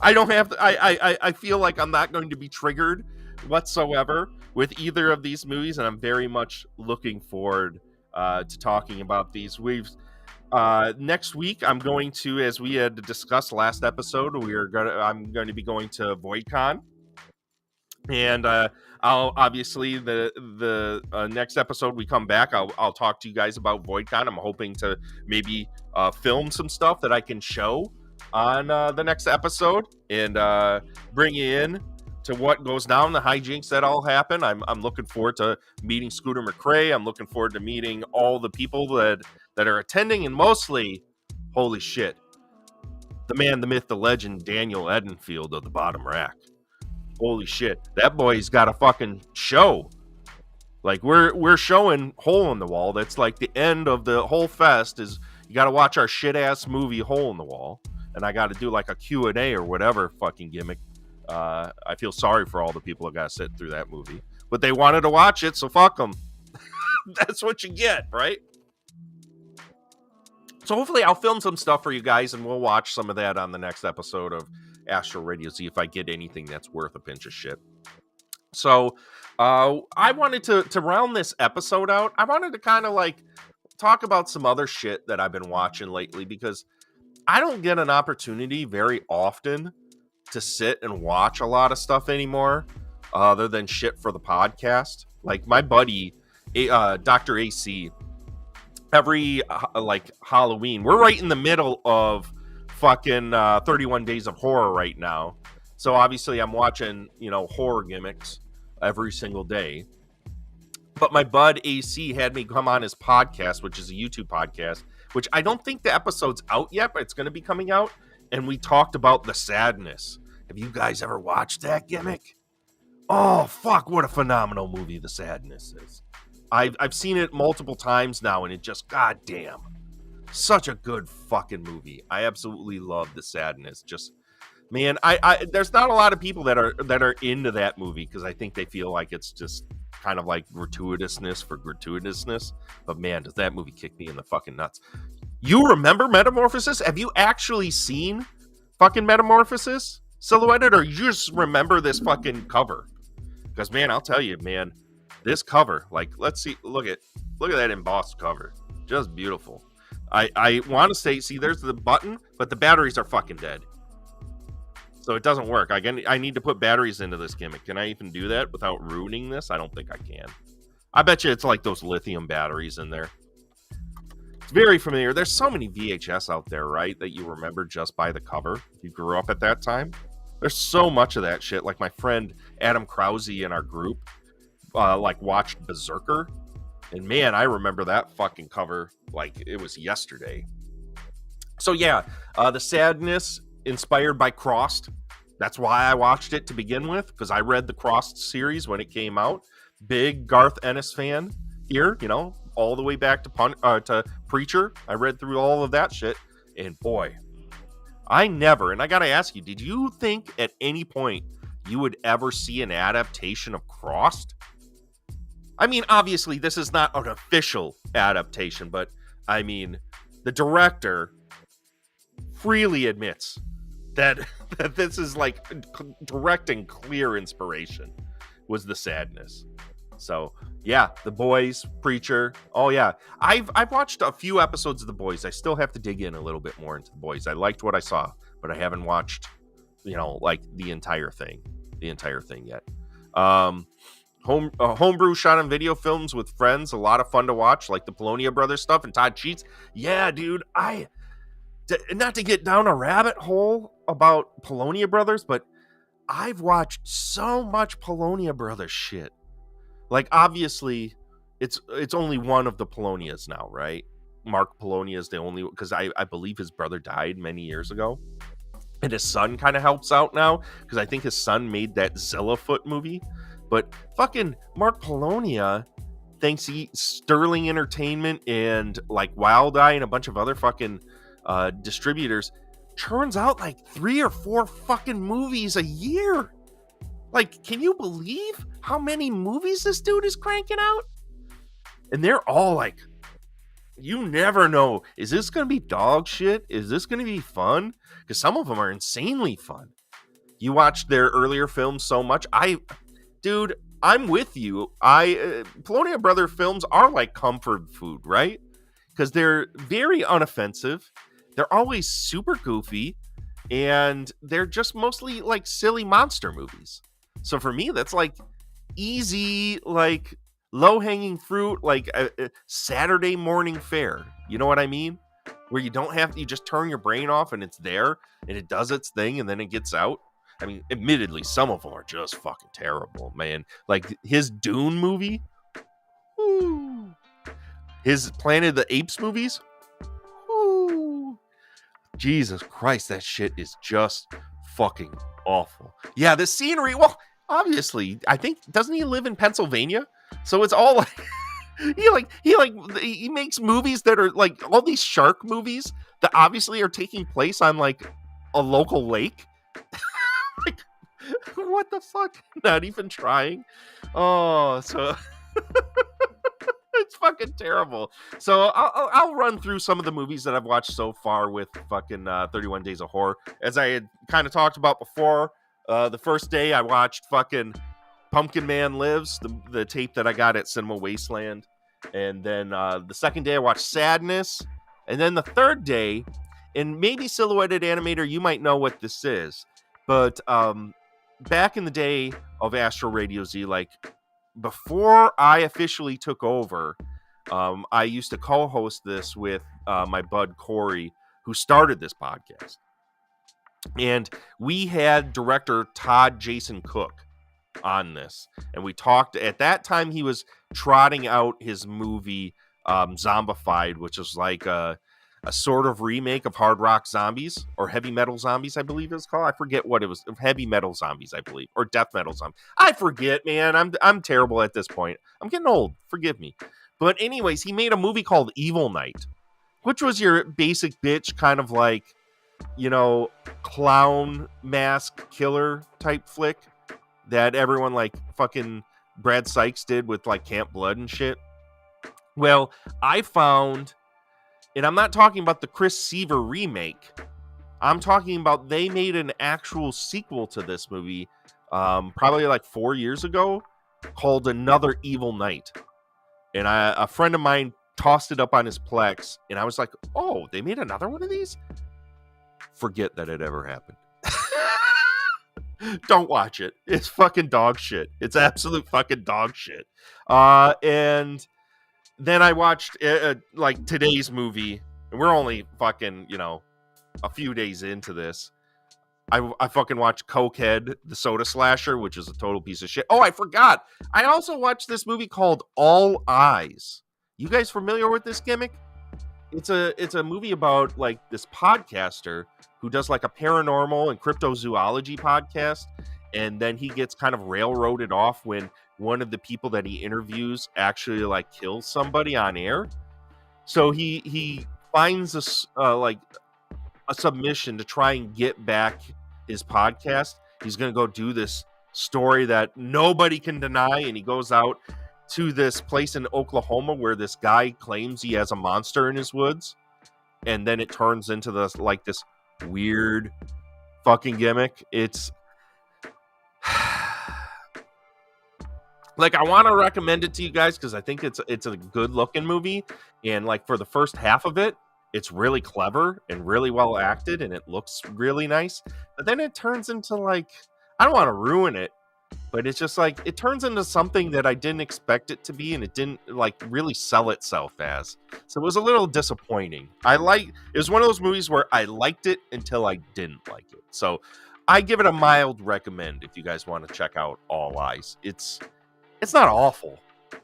I don't have to, I feel like I'm not going to be triggered whatsoever with either of these movies, and I'm very much looking forward to talking about these. Next week I'm going to, as we had discussed last episode, I'm going to be going to VoidCon, and I'll obviously the next episode we come back, I'll talk to you guys about VoidCon. I'm hoping to maybe film some stuff that I can show on the next episode and bring you in to what goes down, the hijinks that all happen. I'm looking forward to meeting Scooter McRae. I'm looking forward to meeting all the people that are attending, and mostly, holy shit, the man, the myth, the legend, Daniel Edenfield of the Bottom Rack. Holy shit, that boy's got a fucking show. Like we're showing Hole in the Wall. That's like the end of the whole fest. Is you got to watch our shit ass movie Hole in the Wall. And I got to do like a Q&A or whatever fucking gimmick. I feel sorry for all the people that got to sit through that movie. But they wanted to watch it, so fuck them. That's what you get, right? So hopefully I'll film some stuff for you guys, and we'll watch some of that on the next episode of Astro Radio Z if I get anything that's worth a pinch of shit. So I wanted to round this episode out. I wanted to kind of like talk about some other shit that I've been watching lately, because I don't get an opportunity very often to sit and watch a lot of stuff anymore other than shit for the podcast. Like my buddy, Dr. AC, every like Halloween, we're right in the middle of fucking 31 Days of Horror right now. So obviously I'm watching, horror gimmicks every single day. But my bud AC had me come on his podcast, which is a YouTube podcast, which I don't think the episode's out yet, but it's going to be coming out. And we talked about The Sadness. Have you guys ever watched that gimmick? Oh, fuck, what a phenomenal movie The Sadness is. I've seen it multiple times now, and it just, goddamn, such a good fucking movie. I absolutely love The Sadness. Just, man, I there's not a lot of people that are into that movie, because I think they feel like it's just kind of like gratuitousness for gratuitousness. But man, does that movie kick me in the fucking nuts. You remember Metamorphosis? Have you actually seen fucking Metamorphosis silhouetted, or you just remember this fucking cover? Because man, I'll tell you, man, this cover, like, let's see, look at that embossed cover, just beautiful. I want to say, see, there's the button, but the batteries are fucking dead, so it doesn't work. I need to put batteries into this gimmick. Can I even do that without ruining this? I don't think I can. I bet you it's like those lithium batteries in there. It's very familiar. There's so many VHS out there, right, that you remember just by the cover if you grew up at that time. There's so much of that shit. Like my friend Adam Krause in our group like watched Berserker, and man, I remember that fucking cover like it was yesterday. So yeah, The Sadness, inspired by Crossed. That's why I watched it to begin with, because I read the Crossed series when it came out. Big Garth Ennis fan here, all the way back to Preacher. I read through all of that shit, and boy, and I gotta ask you, did you think at any point you would ever see an adaptation of Crossed? I mean, obviously, this is not an official adaptation, but I mean, the director freely admits that this is like direct and clear inspiration was The Sadness. So yeah, The Boys, Preacher. Oh yeah, I've watched a few episodes of The Boys. I still have to dig in a little bit more into The Boys. I liked what I saw, but I haven't watched, like the entire thing yet. Homebrew shot on video films with friends, a lot of fun to watch, like the Polonia Brothers stuff and Todd Cheats. Yeah, dude, not to get down a rabbit hole about Polonia Brothers, but I've watched so much Polonia Brothers shit. Like, obviously, it's only one of the Polonias now, right? Mark Polonia is the only, because I believe his brother died many years ago. And his son kind of helps out now, because I think his son made that Zillafoot movie. But fucking Mark Polonia, thanks to Sterling Entertainment and like Wild Eye and a bunch of other fucking distributors, churns out like 3 or 4 fucking movies a year. Like, can you believe how many movies this dude is cranking out? And they're all like, you never know, is this going to be dog shit? Is this going to be fun? Because some of them are insanely fun. You watched their earlier films so much. Dude, I'm with you. Polonia Brother films are like comfort food, right? Because they're very unoffensive. They're always super goofy. And they're just mostly like silly monster movies. So for me, that's like easy, like low-hanging fruit, like a Saturday morning fare. You know what I mean? Where you don't have to, you just turn your brain off and it's there and it does its thing and then it gets out. I mean, admittedly, some of them are just fucking terrible, man. Like his Dune movie, woo. His Planet of the Apes movies, woo. Jesus Christ, that shit is just fucking awful. Yeah, the scenery, well, obviously, I think, doesn't he live in Pennsylvania? So it's all like he makes movies that are like all these shark movies that obviously are taking place on like a local lake. Like, what the fuck? Not even trying. Oh, so it's fucking terrible. So I'll run through some of the movies that I've watched so far with fucking 31 Days of Horror. As I had kind of talked about before, the first day I watched fucking Pumpkin Man Lives, the tape that I got at Cinema Wasteland. And then the second day I watched Sadness. And then the third day, and maybe Silhouetted Animator, you might know what this is. But back in the day of Astro Radio Z, like before I officially took over, I used to co-host this with my bud Corey, who started this podcast. And we had director Todd Jason Cook on this. And we talked, at that time he was trotting out his movie Zombified, which is like a sort of remake of Hard Rock Zombies, or Heavy Metal Zombies, I believe it was called. I forget what it was. Heavy Metal Zombies, I believe, or Death Metal Zombies. I forget, man. I'm terrible at this point. I'm getting old. Forgive me. But anyways, he made a movie called Evil Night, which was your basic bitch kind of like, you know, clown mask killer type flick that everyone like fucking Brad Sykes did with like Camp Blood and shit. Well, I found, and I'm not talking about the Chris Seaver remake. I'm talking about they made an actual sequel to this movie probably like 4 years ago called Another Evil Night. And a friend of mine tossed it up on his Plex, and I was like, oh, they made another one of these? Forget that it ever happened. Don't watch it. It's fucking dog shit. It's absolute fucking dog shit. And then I watched like today's movie, and we're only fucking, you know, a few days into this. I fucking watched Cokehead, the soda slasher, which is a total piece of shit. Oh, I forgot. I also watched this movie called All Eyes. You guys familiar with this gimmick? It's a movie about like this podcaster who does like a paranormal and cryptozoology podcast, and then he gets kind of railroaded off when one of the people that he interviews actually like kills somebody on air. So he finds a submission to try and get back his podcast. He's gonna go do this story that nobody can deny, and he goes out to this place in Oklahoma where this guy claims he has a monster in his woods, and then it turns into this like this weird fucking gimmick. It's like, I want to recommend it to you guys because I think it's a good looking movie, and like for the first half of it, it's really clever and really well acted, and it looks really nice. But then it turns into like, I don't want to ruin it, but it's just like, it turns into something that I didn't expect it to be, and it didn't like really sell itself as. So it was a little disappointing. It was one of those movies where I liked it until I didn't like it. So I give it a mild recommend if you guys want to check out All Eyes. It's not awful.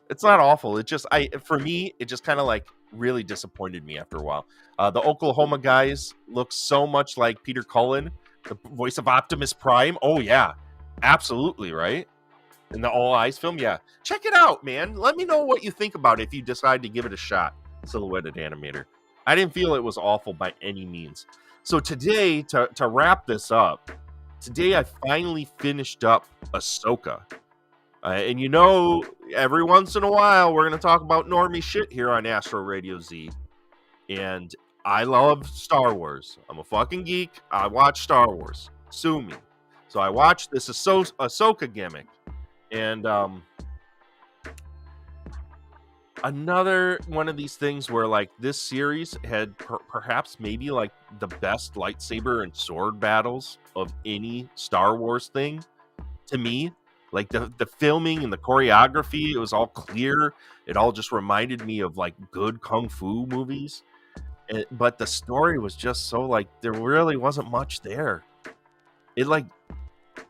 It's not awful. It just, for me, it just kind of like really disappointed me after a while. The Oklahoma guys look so much like Peter Cullen, the voice of Optimus Prime. Oh yeah, absolutely, right? In the All Eyes film, yeah. Check it out, man. Let me know what you think about it if you decide to give it a shot. Silhouetted Animator. I didn't feel it was awful by any means. So today, to wrap this up, today I finally finished up Ahsoka. And you know, every once in a while, we're going to talk about normie shit here on Astro Radio Z. And I love Star Wars. I'm a fucking geek. I watch Star Wars. Sue me. So I watched this Ahsoka gimmick. And another one of these things where like this series had perhaps maybe like the best lightsaber and sword battles of any Star Wars thing to me. Like the filming and the choreography, it was all clear. It all just reminded me of like good kung fu movies. But the story was just so like, there really wasn't much there. It like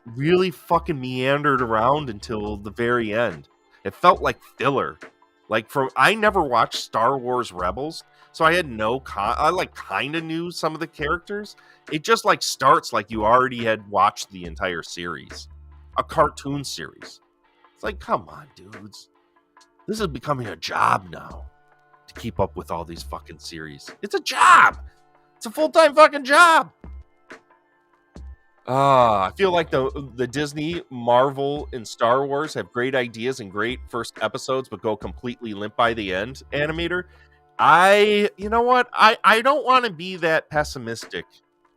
really fucking meandered around until the very end. It felt like filler. Like I never watched Star Wars Rebels, so I had I like kind of knew some of the characters. It just like starts like you already had watched the entire series. A cartoon series. It's like, come on, dudes. This is becoming a job now to keep up with all these fucking series. It's a job. It's a full-time fucking job. I feel like the Disney, Marvel, and Star Wars have great ideas and great first episodes, but go completely limp by the end. Animator, you know what? I don't want to be that pessimistic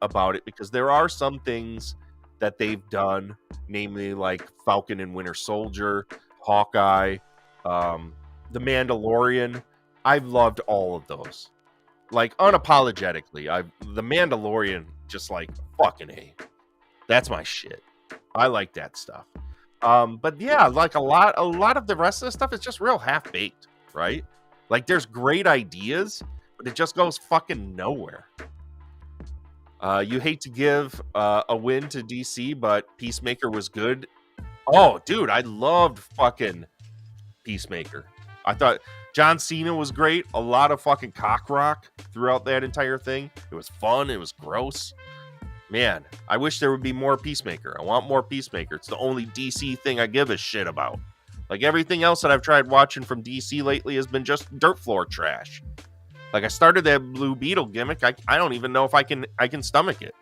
about it, because there are some things that they've done, namely like Falcon and Winter Soldier, Hawkeye, The Mandalorian. I've loved all of those, like unapologetically. The Mandalorian, just like fucking A. That's my shit. I like that stuff. But yeah, like a lot of the rest of the stuff is just real half-baked, right? Like there's great ideas, but it just goes fucking nowhere. You hate to give a win to DC, but Peacemaker was good. Oh, dude, I loved fucking Peacemaker. I thought John Cena was great. A lot of fucking cock rock throughout that entire thing. It was fun. It was gross. Man, I wish there would be more Peacemaker. I want more Peacemaker. It's the only DC thing I give a shit about. Like everything else that I've tried watching from DC lately has been just dirt floor trash. Like I started that Blue Beetle gimmick. I don't even know if I can stomach it.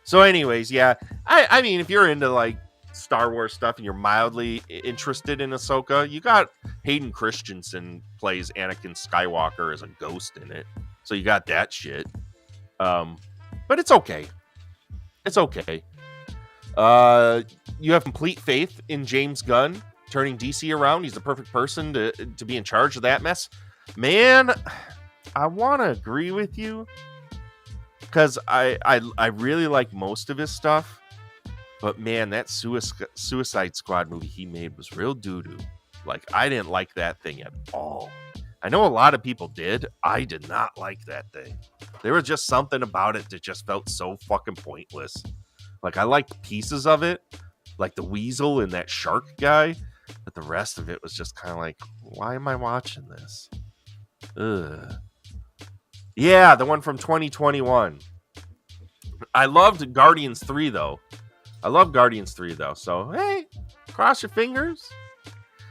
So anyways, yeah. I mean, if you're into like Star Wars stuff and you're mildly interested in Ahsoka, you got Hayden Christensen plays Anakin Skywalker as a ghost in it. So you got that shit. But it's okay. It's okay. You have complete faith in James Gunn turning DC around. He's the perfect person to be in charge of that mess. Man, I want to agree with you, because I really like most of his stuff. But man, that Suicide Squad movie he made was real doo-doo. Like, I didn't like that thing at all. I know a lot of people did. I did not like that thing. There was just something about it that just felt so fucking pointless. Like, I liked pieces of it, like the weasel and that shark guy, but the rest of it was just kind of like, why am I watching this? Ugh. Yeah, the one from 2021. I loved Guardians 3, though. So, hey, cross your fingers.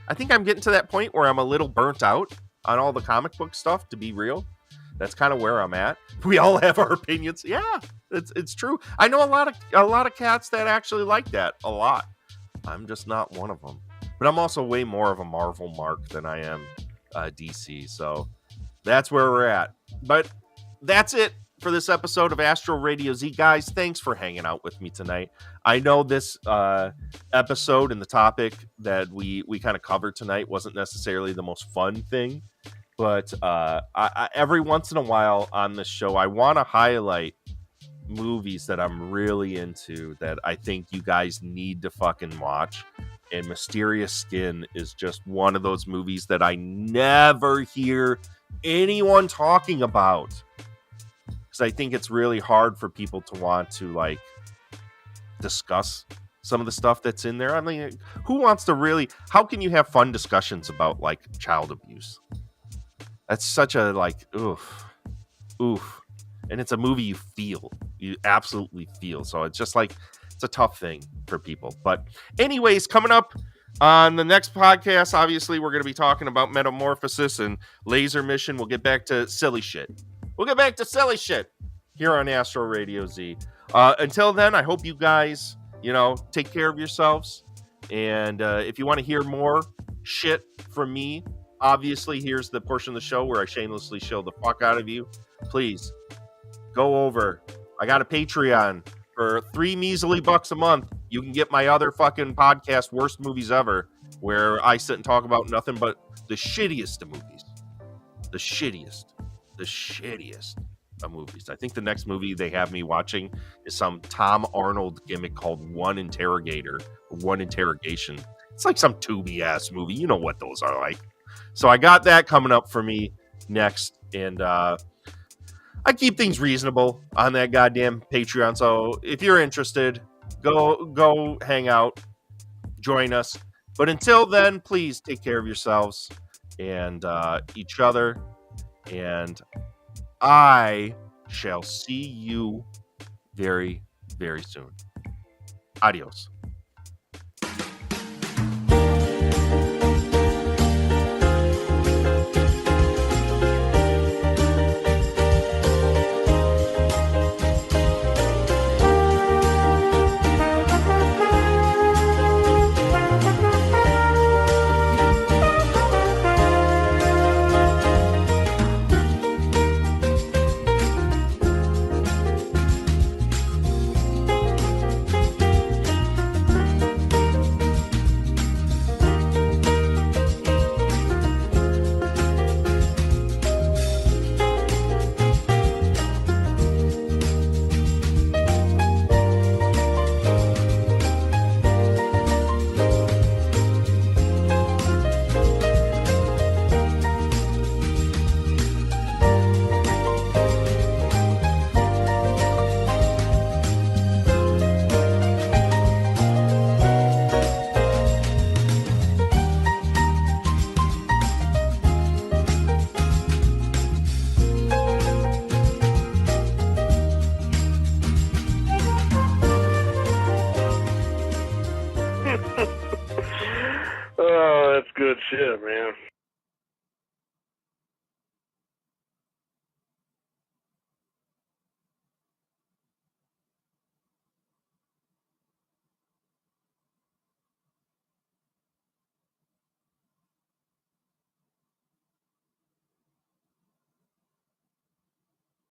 I think I'm getting to that point where I'm a little burnt out on all the comic book stuff, to be real. That's kind of where I'm at. We all have our opinions. Yeah, it's true. I know a lot of cats that actually like that a lot. I'm just not one of them. But I'm also way more of a Marvel mark than I am DC. So that's where we're at. But that's it for this episode of Astro Radio Z. Guys, thanks for hanging out with me tonight. I know this episode and the topic that we kind of covered tonight wasn't necessarily the most fun thing, but I every once in a while on this show, I want to highlight movies that I'm really into that I think you guys need to fucking watch. And Mysterious Skin is just one of those movies that I never hear anyone talking about. I think it's really hard for people to want to like discuss some of the stuff that's in there. I mean, who wants to really, how can you have fun discussions about like child abuse? That's such a like, oof. And it's a movie you absolutely feel. So it's just like, it's a tough thing for people. But anyways, coming up on the next podcast, obviously we're going to be talking about Metamorphosis and Laser Mission. We'll get back to silly shit. Here on Astro Radio Z. Until then, I hope you guys, take care of yourselves. And if you want to hear more shit from me, obviously, here's the portion of the show where I shamelessly shill the fuck out of you. Please go over. I got a Patreon for $3 measly a month. You can get my other fucking podcast, Worst Movies Ever, where I sit and talk about nothing but the shittiest of movies. The shittiest of movies. I think the next movie they have me watching is some Tom Arnold gimmick called One Interrogation. It's like some Tubi ass movie. You know what those are like. So I got that coming up for me next, and I keep things reasonable on that goddamn Patreon. So if you're interested, go hang out, join us. But until then, please take care of yourselves and each other. And I shall see you very, very soon. Adios. that's good shit, man.